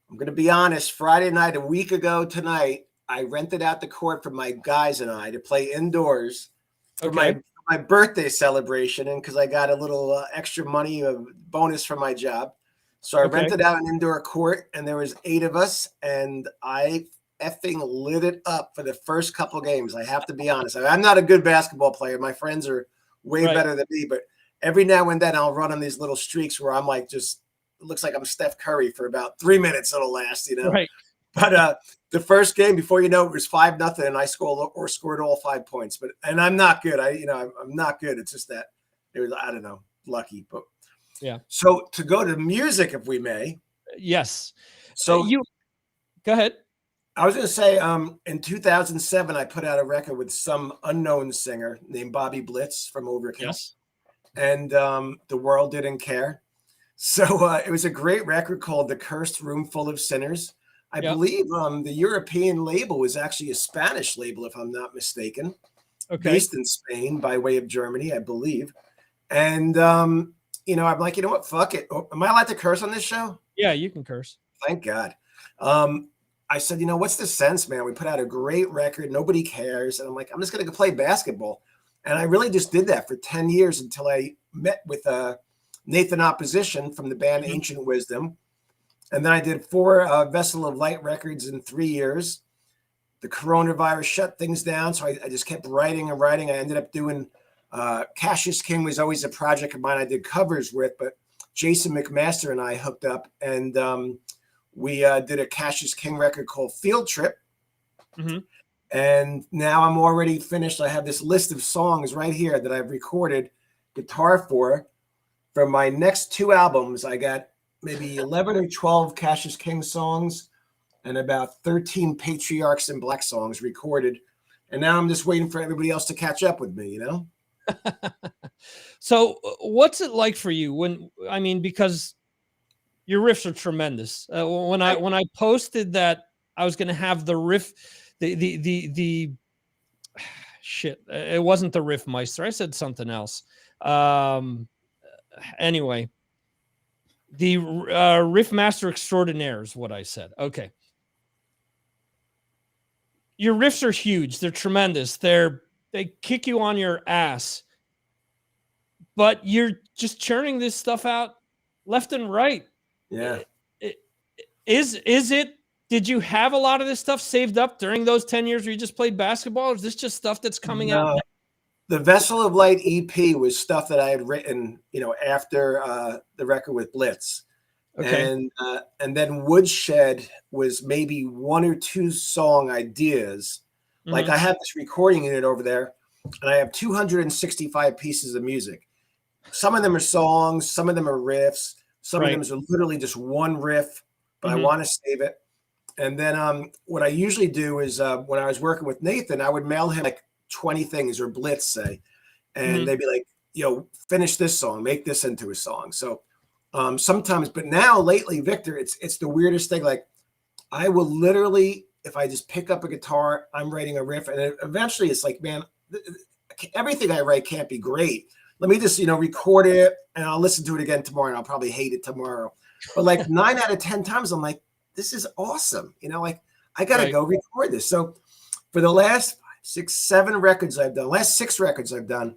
Speaker 4: I'm going to be honest. Friday night, a week ago tonight, I rented out the court for my guys and I to play indoors for my birthday celebration, and because I got a little extra money, a bonus from my job. So I rented out an indoor court, and there was 8 of us, and I effing lit it up for the first couple games. I have to be honest. I'm not a good basketball player. My friends are way better than me, but every now and then I'll run on these little streaks where I'm like, just it looks like I'm Steph Curry for about 3 minutes. It'll last, Right. But the first game, before you know it, was 5-0, and I scored all 5 points. And I'm not good. I'm not good. It's just that it was, I don't know, lucky. But
Speaker 1: yeah.
Speaker 4: So to go to music, if we may.
Speaker 1: Yes.
Speaker 4: So
Speaker 1: you go ahead.
Speaker 4: I was going to say, in 2007, I put out a record with some unknown singer named Bobby Blitz from Overkill.
Speaker 1: Yes.
Speaker 4: And the world didn't care. So it was a great record called The Cursed Room Full of Sinners. I believe the European label was actually a Spanish label, if I'm not mistaken. Based in Spain by way of Germany, I believe. And, I'm like, you know what? Fuck it. Am I allowed to curse on this show?
Speaker 1: Yeah, you can curse.
Speaker 4: Thank God. I said, what's the sense, man? We put out a great record. Nobody cares. And I'm like, I'm just going to go play basketball. And I really just did that for 10 years until I met with Nathan Opposition from the band Ancient Wisdom. And then I did 4 Vessel of Light records in 3 years. The coronavirus shut things down, so I just kept writing and writing. I ended up doing Cassius King was always a project of mine I did covers with, but Jason McMaster and I hooked up, and we did a Cassius King record called Field Trip.
Speaker 1: Mm-hmm.
Speaker 4: And now I'm already finished. I have this list of songs right here that I've recorded guitar for my next 2 albums. I got maybe 11 or 12 Cassius King songs and about 13 Patriarchs In Black songs recorded. And now I'm just waiting for everybody else to catch up with me,
Speaker 1: So what's it like for you because your riffs are tremendous. When I posted that I was going to have the riff, the shit, it wasn't the Riffmeister. I said something else. Anyway, the Riffmaster Extraordinaire is what I said. Okay. Your riffs are huge. They're tremendous. They kick you on your ass, but you're just churning this stuff out left and right.
Speaker 4: Yeah.
Speaker 1: Did you have a lot of this stuff saved up during those 10 years where you just played basketball? Or is this just stuff that's coming out now?
Speaker 4: The Vessel of Light EP was stuff that I had written, after the record with Blitz. Okay. And then Woodshed was maybe 1 or 2 song ideas. Mm-hmm. Like I have this recording unit over there, and I have 265 pieces of music. Some of them are songs, some of them are riffs, some of them are literally just one riff, but I want to save it. And then what I usually do is when I was working with Nathan, I would mail him like 20 things, or Blitz say, and they'd be like, finish this song, make this into a song. So sometimes, but now lately, Victor, it's the weirdest thing. Like I will literally, if I just pick up a guitar, I'm writing a riff, and eventually it's like, man, everything I write can't be great. Let me just, record it, and I'll listen to it again tomorrow, and I'll probably hate it tomorrow. But like 9 out of 10 times, I'm like, this is awesome. Like I got to go record this. So for the last 6, 7 records I've done, last 6 records I've done,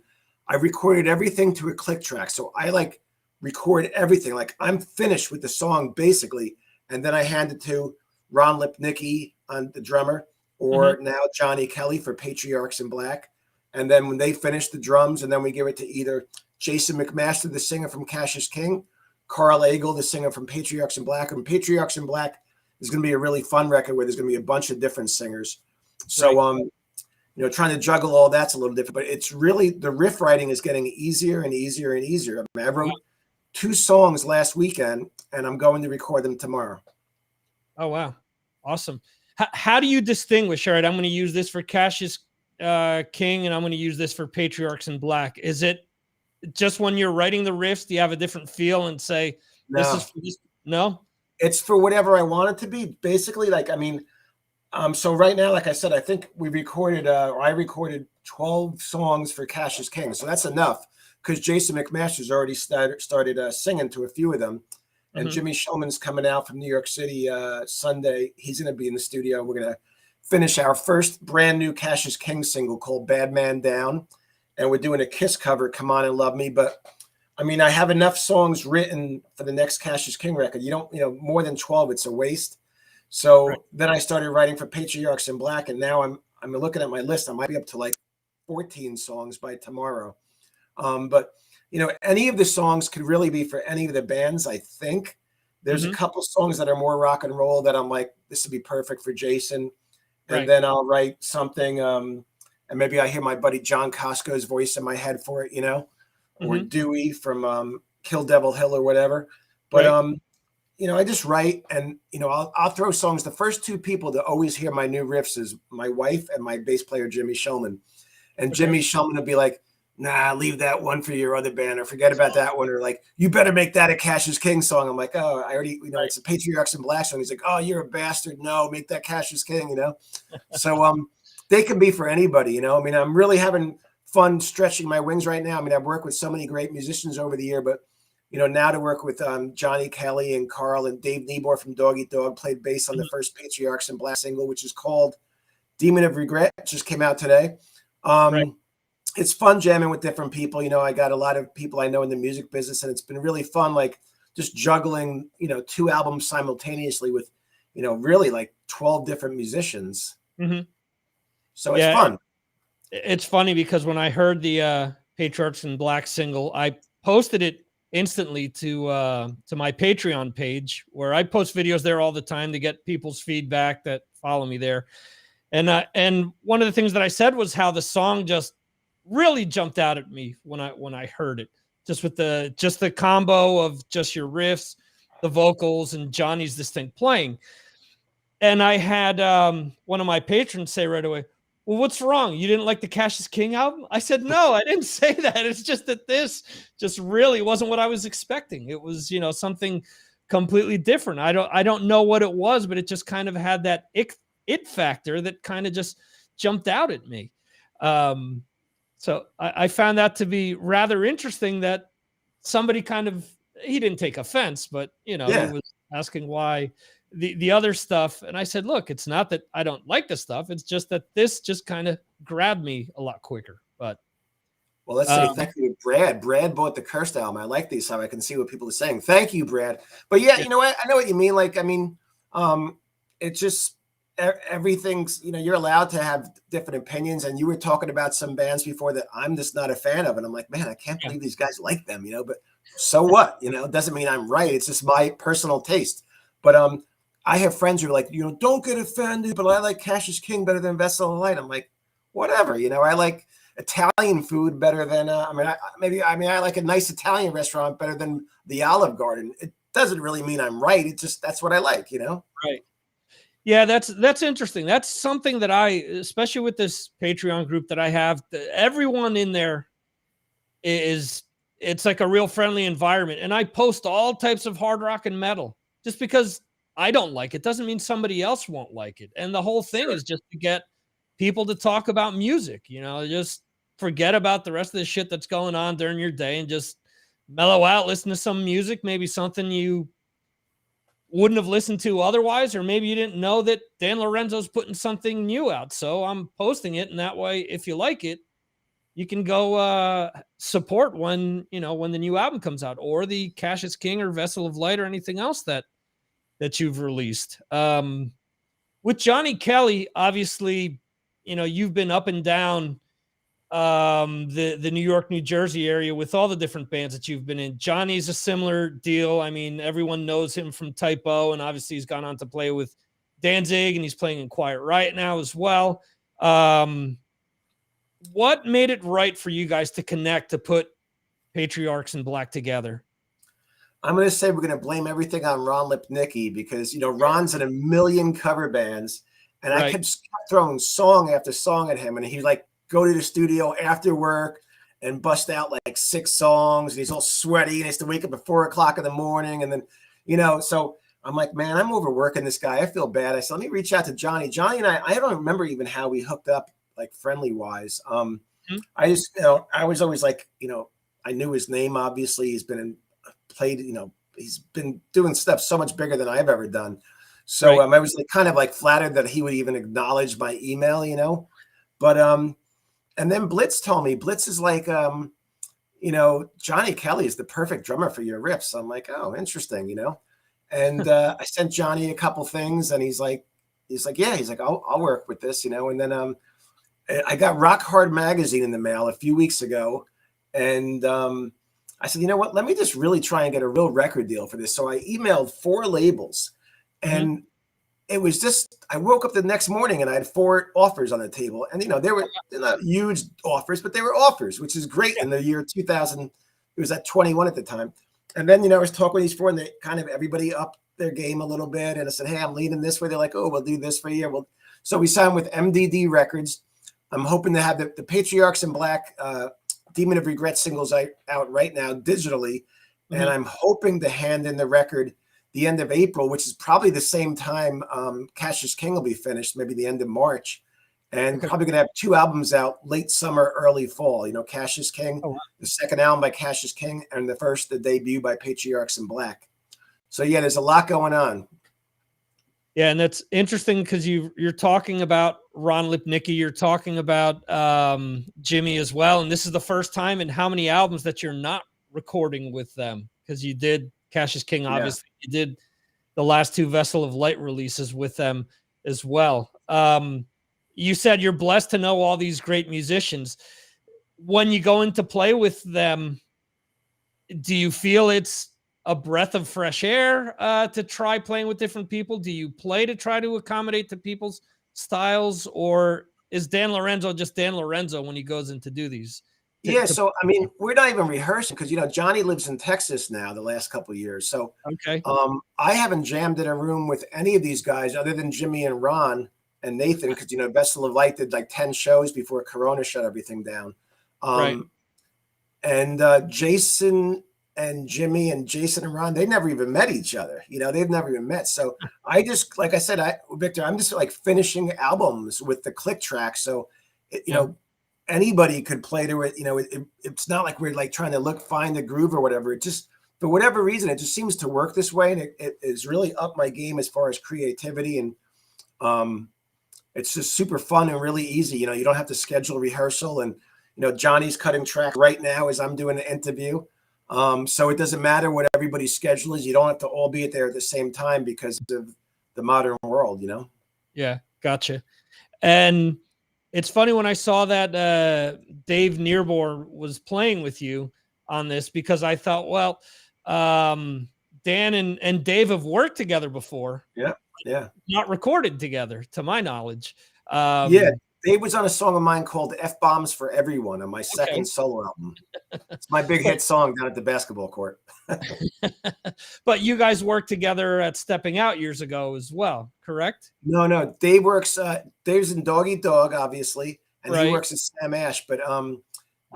Speaker 4: I recorded everything to a click track. So I like record everything. Like I'm finished with the song basically. And then I hand it to Ron Lipnicki on the drummer, or now Johnny Kelly for Patriarchs In Black. And then when they finish the drums, and then we give it to either Jason McMaster, the singer from Cassius King, Carl Agel, the singer from Patriarchs In Black. And Patriarchs In Black is going to be a really fun record where there's going to be a bunch of different singers. So, trying to juggle all that's a little different, but it's really, the riff writing is getting easier and easier and easier. I wrote 2 songs last weekend, and I'm going to record them tomorrow.
Speaker 1: Oh, wow. Awesome. How do you distinguish? All right, I'm going to use this for Cassius King, and I'm going to use this for Patriarchs in Black. Is it just when you're writing the riffs, do you have a different feel and say, this is for this? No?
Speaker 4: It's for whatever I want it to be. Basically, like, I mean, so right now, like I said, I think we recorded, or I recorded 12 songs for Cassius King. So that's enough, because Jason McMaster's already started singing to a few of them. And Jimmy Shulman's coming out from New York City Sunday. He's going to be in the studio. We're going to finish our first brand new Cassius King single called Bad Man Down. And we're doing a Kiss cover, Come On and Love Me. But I mean, I have enough songs written for the next Cassius King record. You don't, more than 12, it's a waste. So then I started writing for Patriarchs in Black. And now I'm looking at my list. I might be up to like 14 songs by tomorrow. But any of the songs could really be for any of the bands. I think there's a couple songs that are more rock and roll that I'm like, this would be perfect for Jason. And then I'll write something, and maybe I hear my buddy John Costco's voice in my head for it, or Dewey from Kill Devil Hill or whatever. But I just write, and I'll throw songs. The first 2 people to always hear my new riffs is my wife and my bass player Jimmy Shulman. And Jimmy Shulman will be like, nah, leave that one for your other band, or forget about that one, or like, you better make that a Cassius King song. I'm like, oh, I already, it's a Patriarchs in Black song. He's like, oh, you're a bastard. No, make that Cassius King, So they can be for anybody, I mean, I'm really having fun stretching my wings right now. I mean, I've worked with so many great musicians over the year, but now to work with Johnny Kelly and Carl and Dave Niebor from Dog Eat Dog, played bass on the first Patriarchs in Black single, which is called Demon of Regret. It just came out today. It's fun jamming with different people. I got a lot of people I know in the music business, and it's been really fun, like just juggling, 2 albums simultaneously with, really like 12 different musicians. So it's fun.
Speaker 1: It's funny because when I heard the Patriarchs in Black single, I posted it instantly to my Patreon page, where I post videos there all the time to get people's feedback that follow me there. And one of the things that I said was how the song just really jumped out at me when I heard it, just with the combo of just your riffs, the vocals, and Johnny's distinct playing. And I had one of my patrons say right away, well, what's wrong? You didn't like the Cassius King album? I said, no, I didn't say that. It's just that this just really wasn't what I was expecting. It was, something completely different. I don't know what it was, but it just kind of had that it factor that kind of just jumped out at me. So I found that to be rather interesting, that somebody he didn't take offense, but, he was asking why the other stuff. And I said, look, it's not that I don't like the stuff. It's just that this just kind of grabbed me a lot quicker. But
Speaker 4: well, let's say thank you to Brad. Brad bought the Cursed album. I like these, so I can see what people are saying. Thank you, Brad. But yeah, you know what? I know what you mean. Like, I mean, it's just, everything's, you're allowed to have different opinions, and you were talking about some bands before that I'm just not a fan of, and I'm like, man, I can't believe these guys like them, but so what, it doesn't mean I'm right. It's just my personal taste. But I have friends who are like, don't get offended, but I like Cassius King better than Vessel of Light. I'm like, whatever, I like Italian food better than I like a nice Italian restaurant better than the Olive Garden. It doesn't really mean I'm right. It's just, that's what I like,
Speaker 1: Right. Yeah, that's interesting. That's something that especially with this Patreon group that I have, everyone in there it's like a real friendly environment. And I post all types of hard rock and metal. Just because I don't like it doesn't mean somebody else won't like it. And the whole thing is just to get people to talk about music, just forget about the rest of the shit that's going on during your day and just mellow out, listen to some music, maybe something you wouldn't have listened to otherwise, or maybe you didn't know that Dan Lorenzo's putting something new out. So I'm posting it, and that way, if you like it, you can go support when the new album comes out, or the Cassius King or Vessel of Light or anything else that you've released. With Johnny Kelly, obviously, you've been up and down the New York, New Jersey area with all the different bands that you've been in. Johnny's a similar deal. I mean, everyone knows him from Typo, and obviously he's gone on to play with Danzig, and he's playing in Quiet Riot now as well. What made it right for you guys to connect, to put Patriarchs in Black together?
Speaker 4: I'm going to say we're going to blame everything on Ron Lipnicki because, Ron's in a million cover bands, and I kept throwing song after song at him, and he'd like go to the studio after work and bust out like 6 songs, and he's all sweaty, and he has to wake up at 4 o'clock in the morning, and then, so I'm like, man, I'm overworking this guy. I feel bad. I said, let me reach out to Johnny. Johnny and I don't remember even how we hooked up, like friendly wise. I just, I was always like, I knew his name. Obviously, he's been played. He's been doing stuff so much bigger than I've ever done. So I was like, kind of like flattered that he would even acknowledge my email. But and then Blitz told me, Blitz is like, Johnny Kelly is the perfect drummer for your riffs. I'm like, oh, interesting, And I sent Johnny a couple things, and he's like, yeah, he's like, I'll work with this, And then I got Rock Hard magazine in the mail a few weeks ago, and I said, you know what? Let me just really try and get a real record deal for this. So I emailed 4 labels, and it was just, I woke up the next morning and I had 4 offers on the table, and they're not huge offers, but they were offers, which is great in the year 2000. It was at 21 at the time. And then, I was talking with these 4, and they kind of everybody upped their game a little bit. And I said, hey, I'm leaning this way. They're like, oh, we'll do this for you. So we signed with MDD Records. I'm hoping to have the Patriarchs in Black Demon of Regret singles out right now digitally. And I'm hoping to hand in the record the end of April, which is probably the same time Cassius King will be finished, maybe the end of March. And probably going to have 2 albums out late summer, early fall. Cassius King, the second album by Cassius King, and the debut by Patriarchs in Black. So yeah, there's a lot going on.
Speaker 1: Yeah, and that's interesting because you're talking about Ron Lipnicki, you're talking about Jimmy as well, and this is the first time in how many albums that you're not recording with them, because you did Cassius King, obviously, you did the last 2 Vessel of Light releases with them as well. You said you're blessed to know all these great musicians. When you go in to play with them, do you feel it's a breath of fresh air to try playing with different people? Do you play to try to accommodate to people's styles, or is Dan Lorenzo just Dan Lorenzo when he goes in to do these?
Speaker 4: So, I mean, we're not even rehearsing because, Johnny lives in Texas now the last couple of years. So I haven't jammed in a room with any of these guys other than Jimmy and Ron and Nathan, because, Vessel of Light did like 10 shows before Corona shut everything down. And Jason and Jimmy and Jason and Ron, they never even met each other. They've never even met. So I just, like I said, Victor, I'm just like finishing albums with the click track. So, anybody could play to it. It's not like we're like trying to find the groove or whatever. It just, for whatever reason, it just seems to work this way. And it is really up my game as far as creativity. And it's just super fun and really easy. You don't have to schedule rehearsal. And, Johnny's cutting track right now as I'm doing the interview. So it doesn't matter what everybody's schedule is. You don't have to all be there at the same time because of the modern world,
Speaker 1: Yeah, gotcha. And it's funny when I saw that Dave Nearbor was playing with you on this, because I thought, well, Dan and Dave have worked together before.
Speaker 4: Yeah.
Speaker 1: Not recorded together, to my knowledge.
Speaker 4: Dave was on a song of mine called F-Bombs for Everyone on my second solo album. It's my big hit song down at the basketball court.
Speaker 1: But you guys worked together at Stepping Out years ago as well, correct?
Speaker 4: No. Dave works, Dave's in Dog Eat Dog, obviously, and he works at Sam Ash. But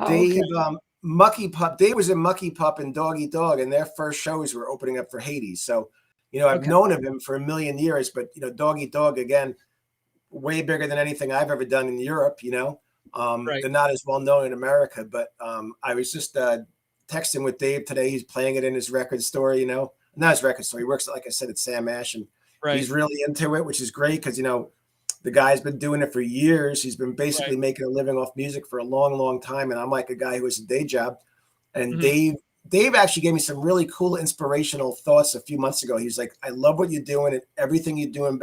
Speaker 4: Dave, Mucky Pup, Dave was in Mucky Pup and Dog Eat Dog, and their first shows were opening up for Hades. So, I've known of him for a million years, but, Dog Eat Dog, again, way bigger than anything I've ever done in Europe, They're not as well known in America, but I was just texting with Dave today. He's playing it in his record store, not his record store. He works, like I said, at Sam Ash, and he's really into it, which is great because, the guy's been doing it for years. He's been basically making a living off music for a long, long time. And I'm like a guy who has a day job. And Dave actually gave me some really cool inspirational thoughts a few months ago. He's like, I love what you're doing, and everything you're doing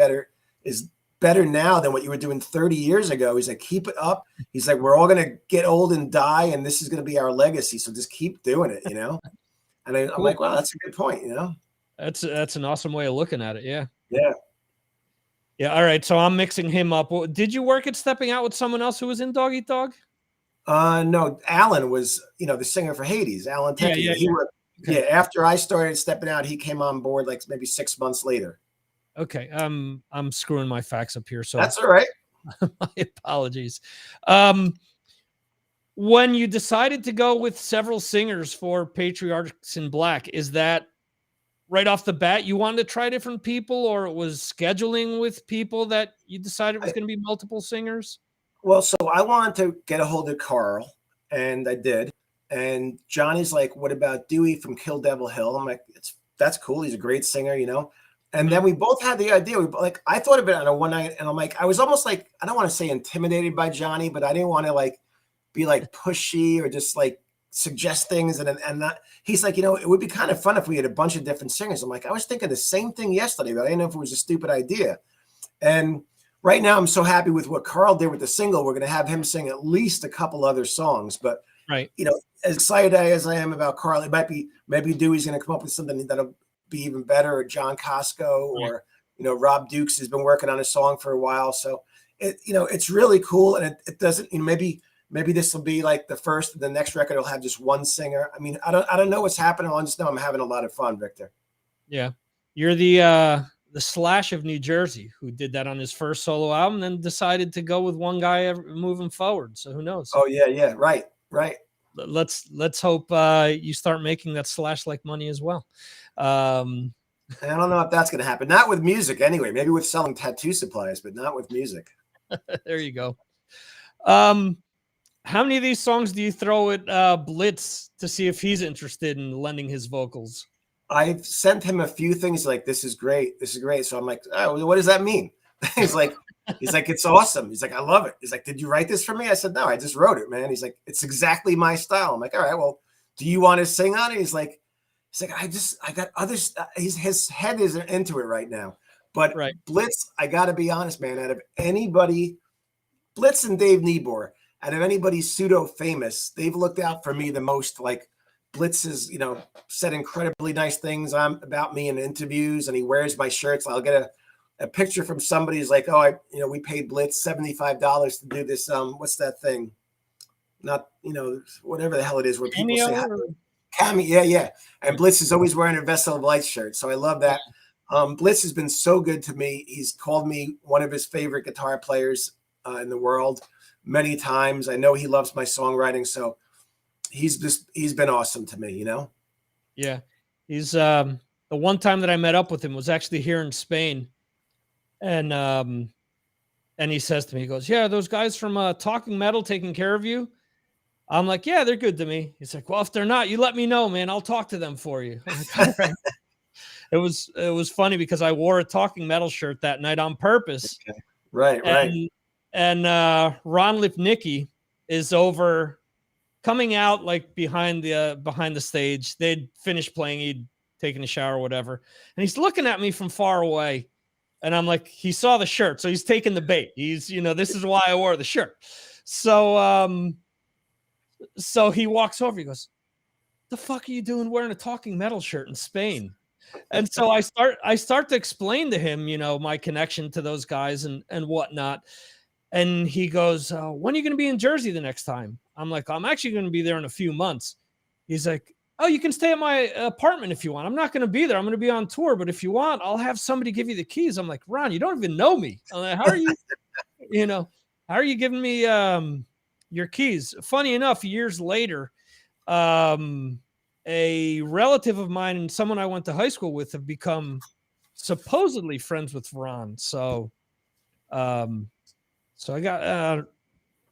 Speaker 4: is better now than what you were doing 30 years ago. He's like, keep it up. He's like, we're all going to get old and die, and this is going to be our legacy. So just keep doing it, And I'm like, wow, that's a good point,
Speaker 1: That's an awesome way of looking at it. Yeah.
Speaker 4: Yeah.
Speaker 1: All right. So I'm mixing him up. Did you work at Stepping Out with someone else who was in Dog Eat Dog?
Speaker 4: No, Alan was, the singer for Hades, Alan Tecchi. Yeah, after I started stepping out, he came on board like maybe 6 months later.
Speaker 1: Okay. I'm screwing my facts up here, so
Speaker 4: That's all right.
Speaker 1: my apologies. When you decided to go with several singers for Patriarchs in Black, is that right off the bat you wanted to try different people, or it was scheduling with people that you decided it was going to be multiple singers?
Speaker 4: Well, so I wanted to get a hold of Carl, and I did. And Johnny's like, "What about Dewey from Kill Devil Hill?" I'm like, "That's cool. He's a great singer, you know." And then we both had the idea. I thought of it on a one night, and I'm like, I was almost like, I don't want to say intimidated by Johnny, but I didn't want to like be like pushy or just like suggest things. And that he's like, it would be kind of fun if we had a bunch of different singers. I'm like, I was thinking the same thing yesterday, but I didn't know if it was a stupid idea. And right now, I'm so happy with what Carl did with the single. We're going to have him sing at least a couple other songs, but
Speaker 1: right.
Speaker 4: As excited as I am about Carl, it might be maybe Dewey's going to come up with something that'll be even better, or John Costco, or Rob Dukes has been working on a song for a while. So it's really cool, and it doesn't. Maybe this will be like the first. The next record will have just one singer. I mean, I don't know what's happening. I just know I'm having a lot of fun, Victor.
Speaker 1: Yeah, you're the Slash of New Jersey, who did that on his first solo album, then decided to go with one guy moving forward. So who knows?
Speaker 4: Oh yeah, right.
Speaker 1: Let's hope you start making that Slash-like money as well.
Speaker 4: I don't know if that's going to happen. Not with music, anyway. Maybe with selling tattoo supplies, but not with music.
Speaker 1: There you go. How many of these songs do you throw at Blitz to see if he's interested in lending his vocals?
Speaker 4: I've sent him a few things like, "This is great. This is great." So I'm like, "Oh, what does that mean?" He's like, "It's awesome." He's like, "I love it." He's like, "Did you write this for me?" I said, "No, I just wrote it, man." He's like, "It's exactly my style." I'm like, "All right, well, do you want to sing on it?" He's like, I got others. His head isn't into it right now. But
Speaker 1: right.
Speaker 4: Blitz, I got to be honest, man, out of anybody, Blitz and Dave Niebuhr, out of anybody pseudo famous, they've looked out for me the most. Like, Blitz has, said incredibly nice things about me in interviews, and he wears my shirts. I'll get a picture from somebody who's like, "Oh, we paid Blitz $75 to do this. What's that thing? Not, whatever the hell it is where people say Cameo, yeah. And Blitz is always wearing a Vessel of Light shirt. So I love that. Blitz has been so good to me. He's called me one of his favorite guitar players in the world many times. I know he loves my songwriting. So he's been awesome to me,
Speaker 1: Yeah. He's the one time that I met up with him was actually here in Spain. And he says to me, he goes, "Yeah, those guys from Talking Metal taking care of you?" I'm like, "Yeah, they're good to me." He's like, "Well, if they're not, you let me know, man. I'll talk to them for you." I'm like, "All right." It was funny because I wore a Talking Metal shirt that night on purpose.
Speaker 4: Okay. Right.
Speaker 1: And Ron Lipnicki is over coming out like behind the stage. They'd finished playing, he'd taken a shower or whatever. And he's looking at me from far away. And I'm like, he saw the shirt, so he's taking the bait. He's, this is why I wore the shirt. So so he walks over, he goes, "The fuck are you doing wearing a Talking Metal shirt in Spain?" And so I start to explain to him, my connection to those guys and whatnot. And he goes, "When are you going to be in Jersey the next time?" I'm like, "I'm actually going to be there in a few months." He's like, "Oh, you can stay at my apartment if you want. I'm not going to be there. I'm going to be on tour, but if you want, I'll have somebody give you the keys." I'm like, "Ron, you don't even know me. I'm like, how are you, how are you giving me your keys?" Funny enough, years later, a relative of mine and someone I went to high school with have become supposedly friends with Ron. So, so I got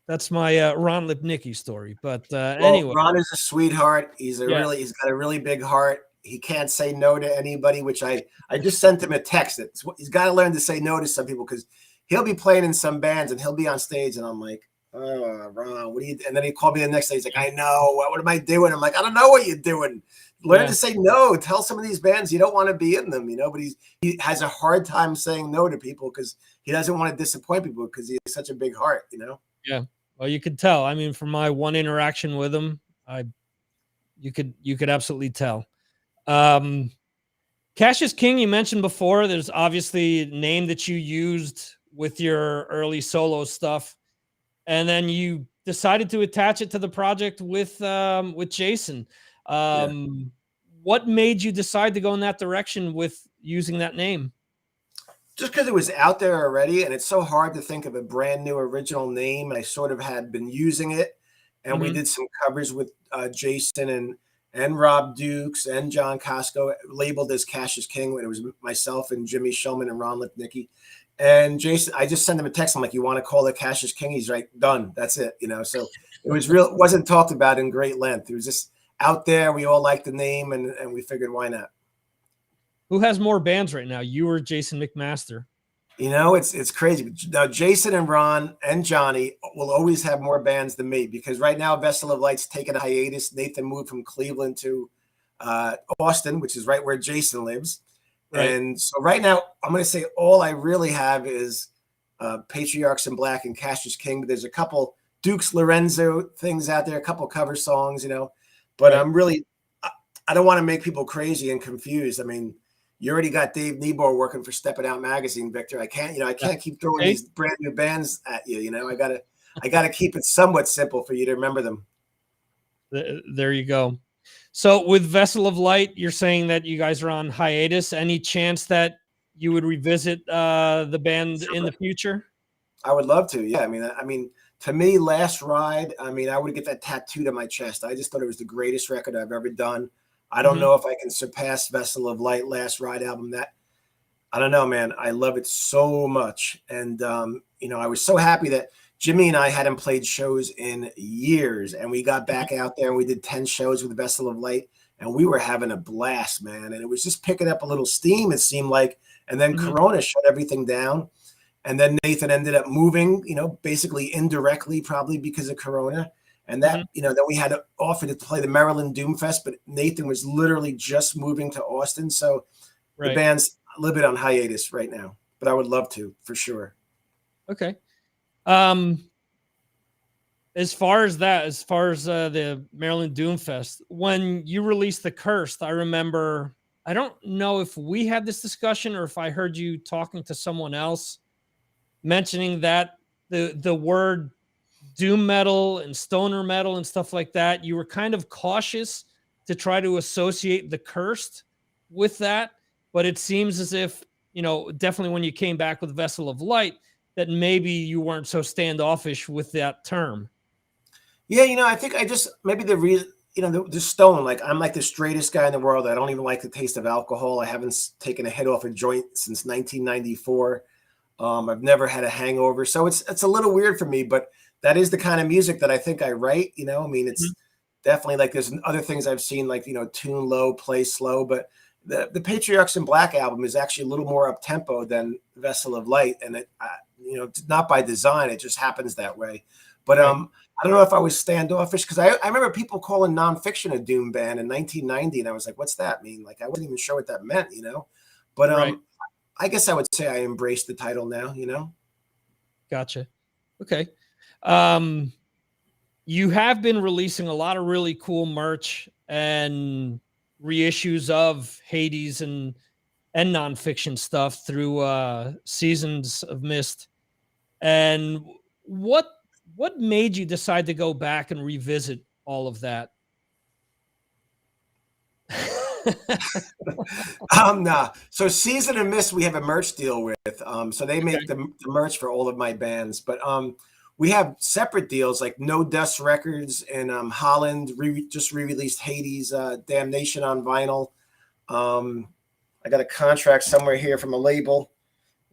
Speaker 1: that's my Ron Lipnicki story. But anyway,
Speaker 4: Ron is a sweetheart. He's he's got a really big heart. He can't say no to anybody, which I just sent him a text. He's got to learn to say no to some people, because he'll be playing in some bands and he'll be on stage and I'm like, "Oh, Ron, what do you?" And then he called me the next day. He's like, "I know. What am I doing?" I'm like, "I don't know what you're doing. Learn to say no. Tell some of these bands you don't want to be in them, But he has a hard time saying no to people because he doesn't want to disappoint people because he has such a big heart,
Speaker 1: Yeah. Well, you could tell. I mean, from my one interaction with him, you could absolutely tell. Cassius King, you mentioned before. There's obviously a name that you used with your early solo stuff, and then you decided to attach it to the project with Jason. what made you decide to go in that direction with using that name?
Speaker 4: Just because it was out there already, and it's so hard to think of a brand new original name. I sort of had been using it, and we did some covers with Jason and Rob Dukes and John Costco, labeled as Cassius King, when it was myself and Jimmy Shulman and Ron Lipnicki. And Jason, I just sent him a text. I'm like, "You want to call it Cassius King?" He's like, "Done. That's it." You know, so it was real. It wasn't talked about in great length. It was just out there. We all liked the name, and we figured, why not?
Speaker 1: Who has more bands right now, you or Jason McMaster?
Speaker 4: You know, it's crazy. Now, Jason and Ron and Johnny will always have more bands than me, because right now Vessel of Light's taking a hiatus. Nathan moved from Cleveland to Austin, which is right where Jason lives. Right. And so right now, I'm going to say all I really have is Patriarchs in Black and Cassius King. But there's a couple Dukes Lorenzo things out there, a couple cover songs, you know. But I'm really, I don't want to make people crazy and confused. I mean, you already got Dave Niebuhr working for Step It Out magazine, Victor. I can't keep throwing these brand new bands at you. You know, I gotta keep it somewhat simple for you to remember them.
Speaker 1: There you go. So with Vessel of Light, you're saying that you guys are on hiatus. Any chance that you would revisit the band in the future?
Speaker 4: I would love to. Yeah. I mean, to me, Last Ride, I mean, I would get that tattooed on my chest. I just thought it was the greatest record I've ever done. I don't know if I can surpass Vessel of Light, Last Ride album. That, I don't know, man. I love it so much. And, you know, I was so happy that Jimmy and I hadn't played shows in years, and we got back out there and we did 10 shows with Vessel of Light, and we were having a blast, man. And it was just picking up a little steam, it seemed like. And then Corona shut everything down. And then Nathan ended up moving, you know, basically indirectly, probably because of Corona. And that, you know, then we had offered to play the Maryland Doomfest, but Nathan was literally just moving to Austin. So the band's a little bit on hiatus right now, but I would love to, for sure.
Speaker 1: Okay. As far as the Maryland Doomfest, when you released The Cursed, I remember, I don't know if we had this discussion or if I heard you talking to someone else mentioning that the word doom metal and stoner metal and stuff like that, you were kind of cautious to try to associate The Cursed with that. But it seems as if, you know, definitely when you came back with Vessel of Light, that maybe you weren't so standoffish with that term.
Speaker 4: Yeah, you know, I think I just, maybe the reason, you know, the stone, like, I'm like the straightest guy in the world. I don't even like the taste of alcohol. I haven't taken a hit off a joint since 1994. I've never had a hangover. So it's a little weird for me, but that is the kind of music that I think I write, you know. I mean, it's definitely like, there's other things I've seen, like, you know, tune low, play slow, but the Patriarchs in Black album is actually a little more up tempo than Vessel of Light. And it, you know, not by design, it just happens that way. But I don't know if I was standoffish, because I remember people calling Nonfiction a doom band in 1990. And I was like, what's that mean? Like, I wasn't even sure what that meant, you know, but I guess I would say I embraced the title now, you know?
Speaker 1: Gotcha. Okay. You have been releasing a lot of really cool merch and reissues of Hades and Nonfiction stuff through Seasons of Mist. And what made you decide to go back and revisit all of that?
Speaker 4: Nah. So Season of Mist, we have a merch deal with. So they make the merch for all of my bands. But we have separate deals, like No Dust Records in Holland just re-released Hades Damnation on vinyl. I got a contract somewhere here from a label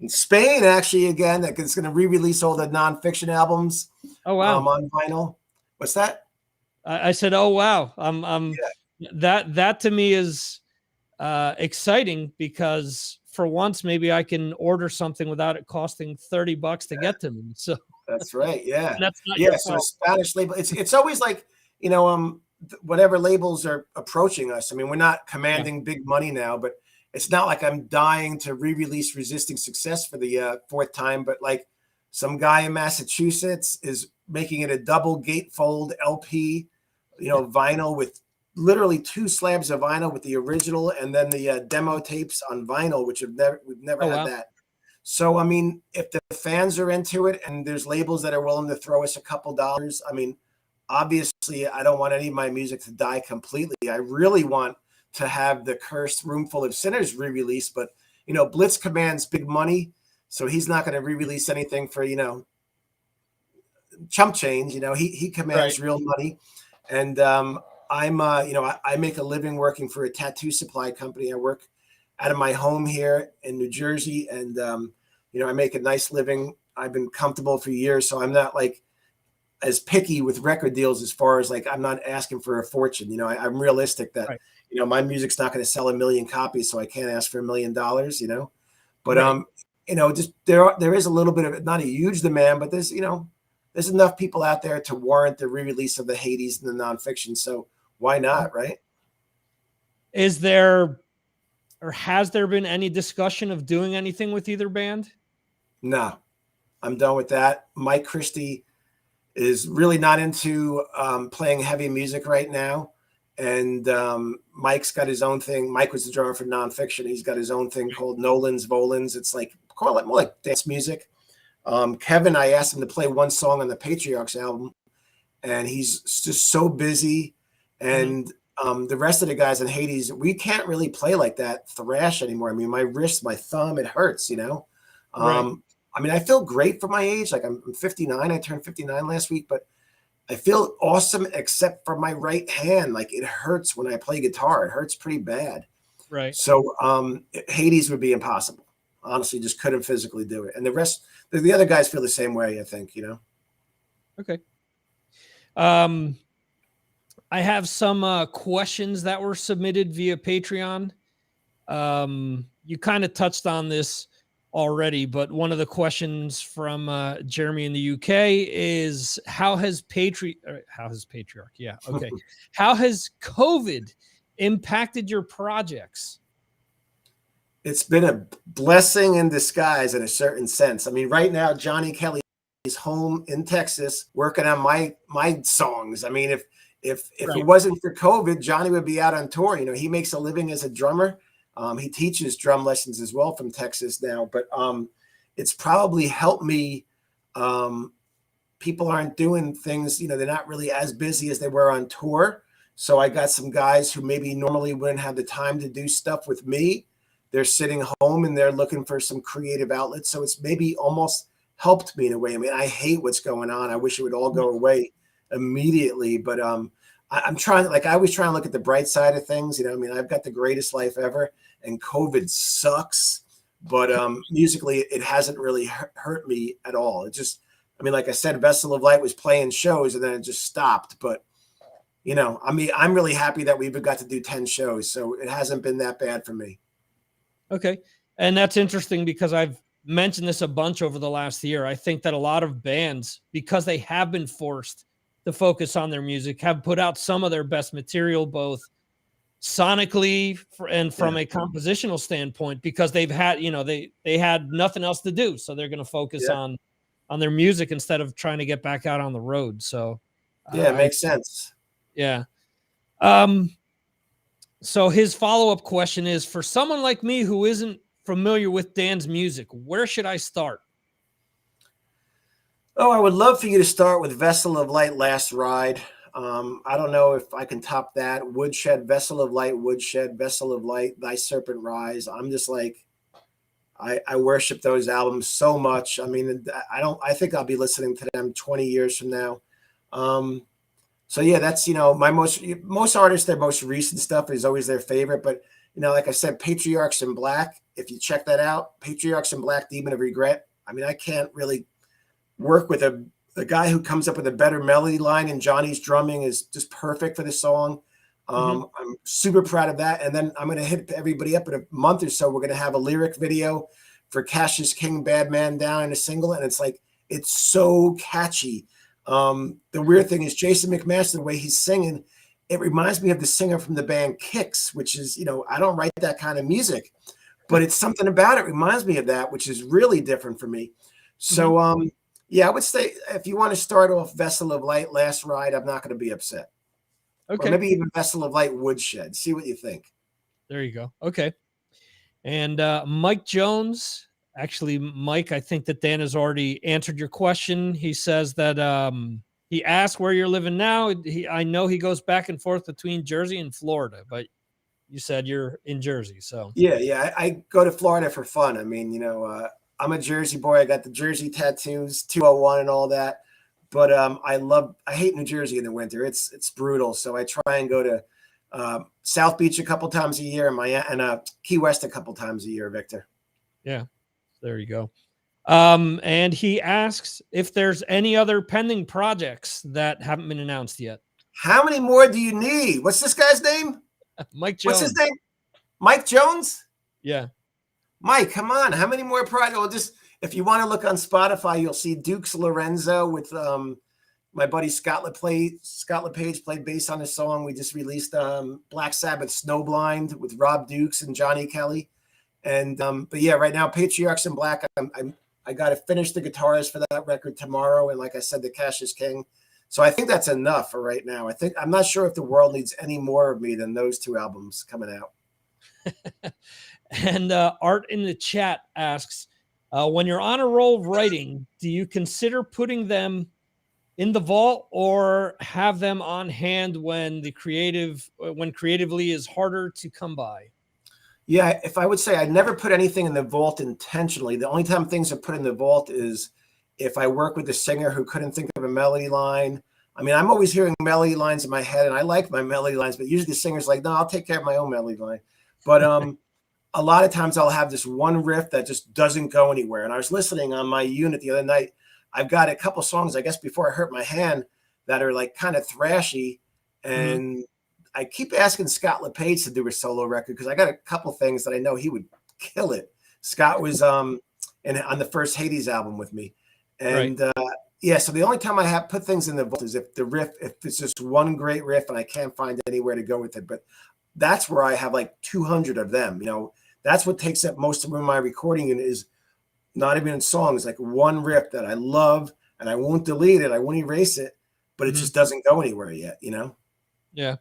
Speaker 4: in Spain, actually, again, that is going to re-release all the Nonfiction albums.
Speaker 1: Oh wow!
Speaker 4: On vinyl. What's that?
Speaker 1: I said, oh wow! That to me is exciting, because for once maybe I can order something without it costing $30 to get to me. So
Speaker 4: that's right. Yeah.
Speaker 1: That's not
Speaker 4: so a Spanish label. It's always like, you know, whatever labels are approaching us. I mean, we're not commanding big money now, but it's not like I'm dying to re-release Resisting Success for the fourth time. But like, some guy in Massachusetts is making it a double gatefold LP, you know, vinyl with literally 2 slabs of vinyl with the original and then the demo tapes on vinyl, which we've never had that. So, I mean, if the fans are into it and there's labels that are willing to throw us a couple dollars, I mean, obviously I don't want any of my music to die completely. I really want to have the Cursed Roomful of Sinners re-released, but Blitz commands big money, so he's not going to re-release anything for chump change. He commands real money, and I make a living working for a tattoo supply company. I work out of my home here in New Jersey, and I make a nice living. I've been comfortable for years, so I'm not like as picky with record deals as far as like I'm not asking for a fortune. I'm realistic that my music's not going to sell 1 million copies, so I can't ask for $1 million. But just there is a little bit of not a huge demand, but there's enough people out there to warrant the re-release of the Hades and the nonfiction. So why not, right?
Speaker 1: Is there or has there been any discussion of doing anything with either band?
Speaker 4: No, I'm done with that. Mike Christie is really not into playing heavy music right now. And Mike's got his own thing. Mike was the drummer for Nonfiction. He's got his own thing called Nolan's Volans. It's like, call it more like dance music. Kevin, I asked him to play one song on the Patriarchs album, and he's just so busy. And the rest of the guys in Hades, we can't really play like that thrash anymore. I mean, my wrist, my thumb, it hurts, I mean, I feel great for my age. Like I'm 59. I turned 59 last week, but I feel awesome except for my right hand. Like it hurts when I play guitar. It hurts pretty bad.
Speaker 1: Right.
Speaker 4: So Hades would be impossible. Honestly, just couldn't physically do it. And the rest, the other guys feel the same way, I think,
Speaker 1: Okay. I have some questions that were submitted via Patreon. You kind of touched on this already, but one of the questions from Jeremy in the UK is how has Patriarch? Yeah. Okay. How has COVID impacted your projects?
Speaker 4: It's been a blessing in disguise in a certain sense. I mean, right now, Johnny Kelly is home in Texas working on my songs. I mean, if it wasn't for COVID, Johnny would be out on tour. He makes a living as a drummer. He teaches drum lessons as well from Texas now, but it's probably helped me. People aren't doing things, they're not really as busy as they were on tour. So I got some guys who maybe normally wouldn't have the time to do stuff with me. They're sitting home and they're looking for some creative outlets. So it's maybe almost helped me in a way. I mean, I hate what's going on. I wish it would all go away immediately, but I'm trying, like I always try and look at the bright side of things. I mean, I've got the greatest life ever, and COVID sucks, but musically, it hasn't really hurt me at all. It just, I mean, like I said, Vessel of Light was playing shows and then it just stopped. But, I mean, I'm really happy that we've got to do 10 shows. So it hasn't been that bad for me.
Speaker 1: Okay. And that's interesting because I've mentioned this a bunch over the last year. I think that a lot of bands, because they have been forced to focus on their music, have put out some of their best material, both sonically and from a compositional standpoint, because they've had, they had nothing else to do. So they're going to focus on their music instead of trying to get back out on the road. So
Speaker 4: it makes sense.
Speaker 1: Yeah. So his follow-up question is, for someone like me who isn't familiar with Dan's music, where should I start?
Speaker 4: Oh, I would love for you to start with Vessel of Light, Last Ride. I don't know if I can top that. Woodshed, Vessel of Light, Woodshed, Vessel of Light, Thy Serpent Rise. I'm just like, I worship those albums so much. I mean, I think I'll be listening to them 20 years from now. So yeah, that's, my most artists, their most recent stuff is always their favorite. But, like I said, Patriarchs in Black, if you check that out, Patriarchs in Black, Demon of Regret. I mean, I can't really work with a guy who comes up with a better melody line, and Johnny's drumming is just perfect for the song. I'm super proud of that. And then I'm going to hit everybody up in a month or so. We're going to have a lyric video for Cassius King, Bad Man Down, in a single. And it's like, it's so catchy. The weird thing is Jason McMaster, the way he's singing, it reminds me of the singer from the band Kix, which is, I don't write that kind of music, but it's something about it reminds me of that, which is really different for me. So, I would say if you want to start off Vessel of Light, Last Ride, I'm not going to be upset. Okay. Or maybe even Vessel of Light, Woodshed. See what you think.
Speaker 1: There you go. Okay. And Mike Jones, actually, Mike, I think that Dan has already answered your question. He says that he asked where you're living now. I know he goes back and forth between Jersey and Florida, but you said you're in Jersey. So
Speaker 4: Yeah. I go to Florida for fun. I mean, I'm a Jersey boy. I got the Jersey tattoos, 201 and all that. But I hate New Jersey in the winter. It's brutal. So I try and go to South Beach a couple times a year and Key West a couple times a year, Victor.
Speaker 1: yeah, there you go. And he asks if there's any other pending projects that haven't been announced yet.
Speaker 4: How many more do you need? What's this guy's name?
Speaker 1: Mike Jones.
Speaker 4: What's his name? Mike Jones?
Speaker 1: Yeah.
Speaker 4: Mike, come on. How many more projects? Well, just if you want to look on Spotify, you'll see Dukes Lorenzo with my buddy Scott LePage played bass on his song. We just released Black Sabbath Snowblind with Rob Dukes and Johnny Kelly. And but yeah, right now Patriarchs in Black. I got to finish the guitars for that record tomorrow, and like I said, the Cassius King. So I think that's enough for right now. I'm not sure if the world needs any more of me than those two albums coming out.
Speaker 1: And Art in the chat asks, when you're on a roll writing, do you consider putting them in the vault or have them on hand when creatively is harder to come by?
Speaker 4: Yeah, if I would say I never put anything in the vault intentionally. The only time things are put in the vault is if I work with a singer who couldn't think of a melody line. I mean, I'm always hearing melody lines in my head, and I like my melody lines, but usually the singer's like, no, I'll take care of my own melody line. But a lot of times I'll have this one riff that just doesn't go anywhere. And I was listening on my unit the other night. I've got a couple songs, I guess, before I hurt my hand that are like kind of thrashy. And I keep asking Scott LePage to do a solo record because I got a couple things that I know he would kill it. Scott was on the first Hades album with me. And yeah, so the only time I have put things in the vault is if it's just one great riff and I can't find anywhere to go with it. But that's where I have like 200 of them. That's what takes up most of my recording unit is not even in songs, like one riff that I love and I won't delete it. I won't erase it, but it just doesn't go anywhere yet,
Speaker 1: Yeah.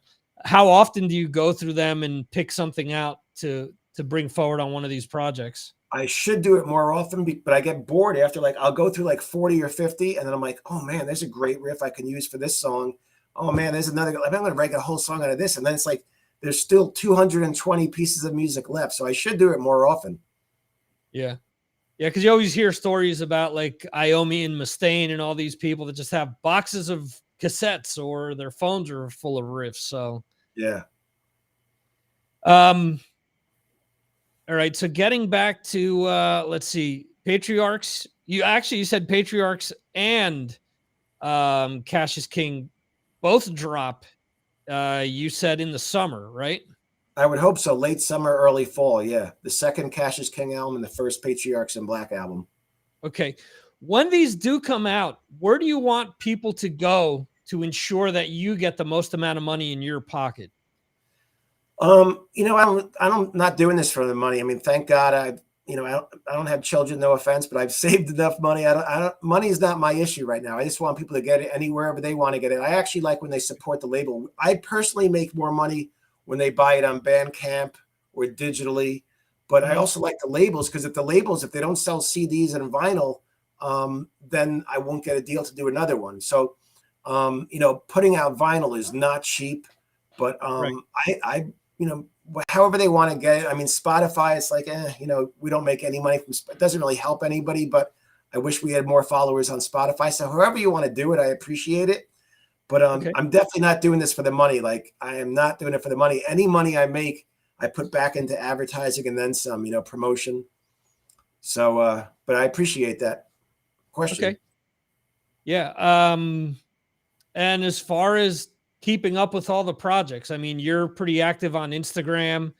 Speaker 1: How often do you go through them and pick something out to bring forward on one of these projects?
Speaker 4: I should do it more often, but I get bored after I'll go through like 40 or 50 and then I'm like, oh man, there's a great riff I can use for this song. Oh man, there's another, I'm going to write a whole song out of this. And then it's like, there's still 220 pieces of music left. So I should do it more often.
Speaker 1: Yeah. Yeah. Cause you always hear stories about like Iommi and Mustaine and all these people that just have boxes of cassettes or their phones are full of riffs. So
Speaker 4: yeah.
Speaker 1: All right. So getting back to let's see, Patriarchs. You said Patriarchs and Cassius King both drop. You said in the summer, right?
Speaker 4: I would hope so. Late summer, early fall. Yeah, the second Cassius King album and the first Patriarchs in Black album. Okay.
Speaker 1: When these do come out, where do you want people to go to ensure that you get the most amount of money in your pocket?
Speaker 4: I'm not doing this for the money. I mean, thank God I don't have children, no offense, but I've saved enough money. Money is not my issue right now. I just want people to get it anywherever they want to get it. I actually like when they support the label. I personally make more money when they buy it on Bandcamp or digitally, but I also like the labels because if they don't sell CDs and vinyl, then I won't get a deal to do another one. So, putting out vinyl is not cheap, but however they want to get it. I mean, Spotify, it's like, we don't make any money from it. Doesn't really help anybody, but I wish we had more followers on Spotify. So however you want to do it, I appreciate it. But I'm definitely not doing this for the money. Like I am not doing it for the money. Any money I make, I put back into advertising and then some, promotion. So, but I appreciate that question.
Speaker 1: Okay. Yeah. And as far as keeping up with all the projects, I mean, you're pretty active on Instagram.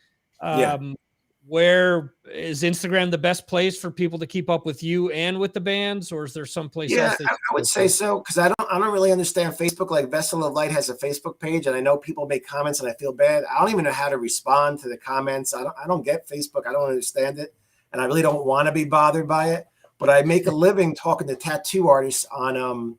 Speaker 1: Where is Instagram the best place for people to keep up with you and with the bands, or is there someplace else?
Speaker 4: I would say so, because I don't really understand Facebook. Like Vessel of Light has a Facebook page, and I know people make comments, and I feel bad. I don't even know how to respond to the comments. I don't get Facebook. I don't understand it, and I really don't want to be bothered by it. But I make a living talking to tattoo artists on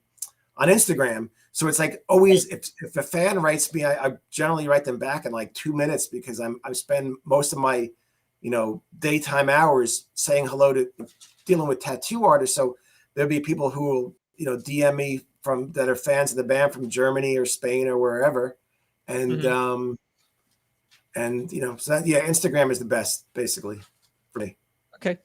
Speaker 4: Instagram. So it's like always, if a fan writes me, I generally write them back in like 2 minutes because I spend most of my daytime hours saying hello to dealing with tattoo artists. So there'll be people who will, DM me that are fans of the band from Germany or Spain or wherever. And, And, so Instagram is the best, basically, for me.
Speaker 1: Okay.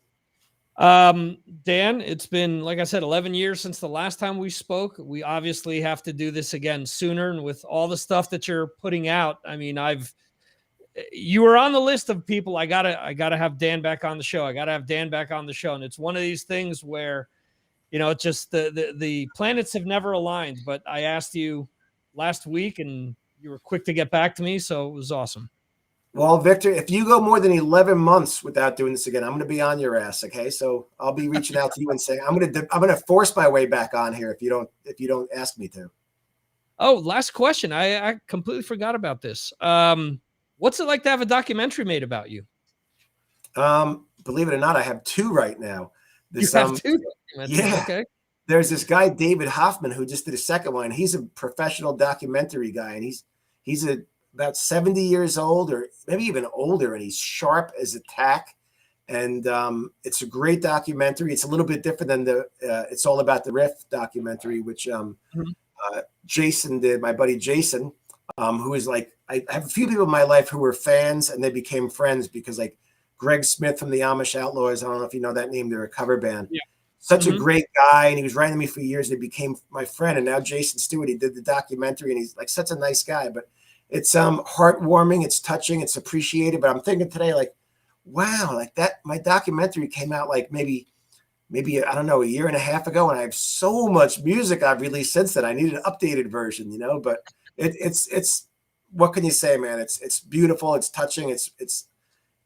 Speaker 1: Dan, it's been, like I said, 11 years since the last time we spoke. We obviously have to do this again sooner. And with all the stuff that you're putting out, I mean, you were on the list of people. I gotta have Dan back on the show. And it's one of these things where, it's just the planets have never aligned, but I asked you last week and you were quick to get back to me. So it was awesome.
Speaker 4: Well, Victor, if you go more than 11 months without doing this again, I'm going to be on your ass. Okay. So I'll be reaching out to you and saying, I'm going to force my way back on here if you don't ask me to.
Speaker 1: Oh, last question. I completely forgot about this. What's it like to have a documentary made about you?
Speaker 4: Believe it or not, I have 2 right now.
Speaker 1: You have 2?
Speaker 4: Yeah.
Speaker 1: Okay.
Speaker 4: There's this guy, David Hoffman, who just did a second one. He's a professional documentary guy, and he's about 70 years old, or maybe even older, and he's sharp as a tack. And it's a great documentary. It's a little bit different than It's All About the Riff documentary, which Jason did, my buddy Jason, who is like, I have a few people in my life who were fans, and they became friends because, like, Greg Smith from the Amish Outlaws, I don't know if you know that name, they're a cover band. Yeah. Such a great guy, and he was writing to me for years. They became my friend, and now Jason Stewart, he did the documentary, and he's like such a nice guy. But it's heartwarming, it's touching, it's appreciated. But I'm thinking today, like, wow, like that, my documentary came out like maybe I don't know, a year and a half ago, and I have so much music I've released since then. I need an updated version, But it's what can you say, man? It's beautiful, it's touching, it's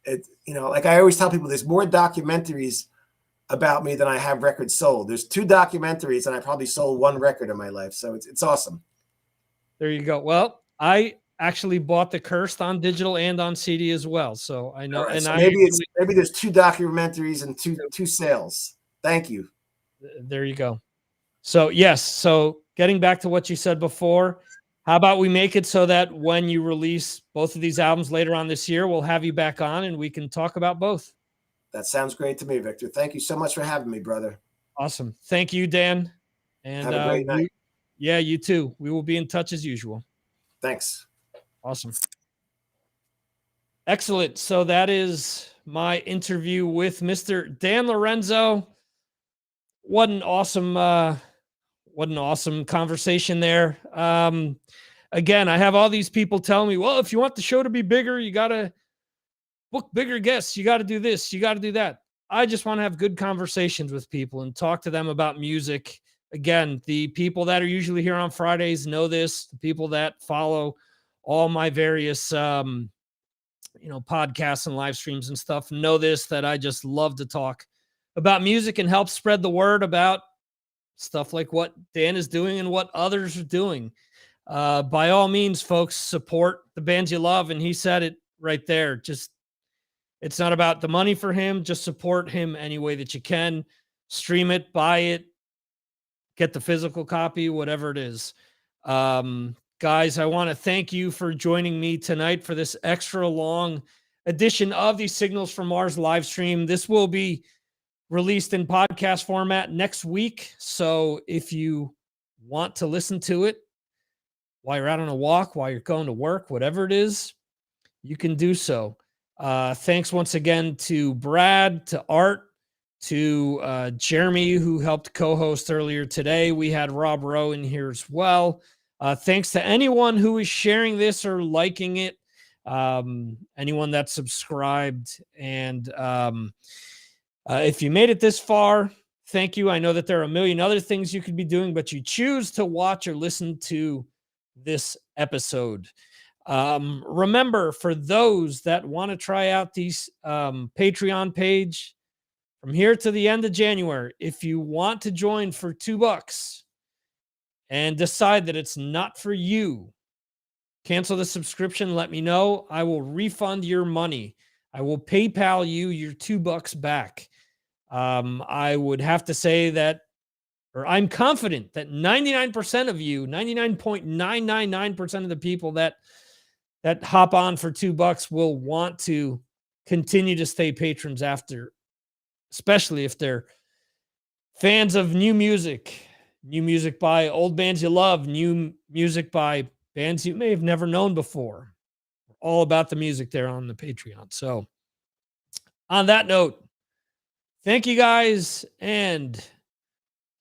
Speaker 4: like I always tell people, there's more documentaries about me than I have records sold. There's 2 documentaries, and I probably sold 1 record in my life. So it's awesome. There
Speaker 1: you go. Well, I actually bought The Cursed on digital and on CD as well. So I know. Right, and so
Speaker 4: maybe there's 2 documentaries and two sales. Thank you.
Speaker 1: There you go. So yes. So getting back to what you said before, how about we make it so that when you release both of these albums later on this year, we'll have you back on and we can talk about both.
Speaker 4: That sounds great to me, Victor. Thank you so much for having me, brother.
Speaker 1: Awesome. Thank you, Dan. And
Speaker 4: have a great night.
Speaker 1: Yeah, you too. We will be in touch as usual.
Speaker 4: Thanks.
Speaker 1: Awesome. Excellent. So that is my interview with Mr. Dan Lorenzo. What an awesome conversation there. Again, I have all these people telling me, well, if you want the show to be bigger, you got to book bigger guests. You got to do this. You got to do that. I just want to have good conversations with people and talk to them about music. Again, the people that are usually here on Fridays know this. The people that follow all my various, podcasts and live streams and stuff know this, that I just love to talk about music and help spread the word about stuff like what Dan is doing and what others are doing. By all means, folks, support the bands you love. And he said it right there. It's not about the money for him. Just support him any way that you can. Stream it, buy it, get the physical copy, whatever it is. Guys, I want to thank you for joining me tonight for this extra long edition of the Signals from Mars live stream. This will be released in podcast format next week. So if you want to listen to it while you're out on a walk, while you're going to work, whatever it is, you can do so. Thanks once again to Brad, to Art, to Jeremy, who helped co-host earlier today. We had Rob Rowe in here as well. Thanks to anyone who is sharing this or liking it, anyone that subscribed. And if you made it this far, thank you. I know that there are a million other things you could be doing, but you choose to watch or listen to this episode. Remember, for those that want to try out these Patreon page from here to the end of January, if you want to join for $2 and decide that it's not for you, cancel the subscription, let me know. I will refund your money. I will PayPal you your $2 back. I would have to say that, or I'm confident that 99% of you, 99.999% of the people that hop on for $2 will want to continue to stay patrons after, especially if they're fans of new music by old bands you love, new music by bands you may have never known before, all about the music there on the Patreon. So on that note, thank you guys, and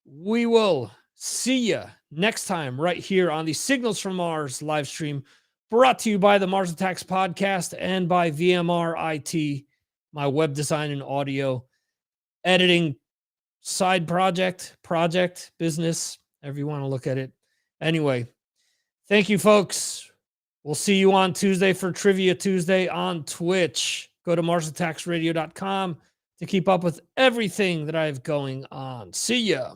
Speaker 1: we will see you next time right here on the Signals from Mars live stream, brought to you by the Mars Attacks podcast and by VMR IT, my web design and audio editing side project, business, however you want to look at it. Anyway, thank you, folks. We'll see you on Tuesday for Trivia Tuesday on Twitch. Go to MarsAttacksRadio.com to keep up with everything that I have going on. See ya.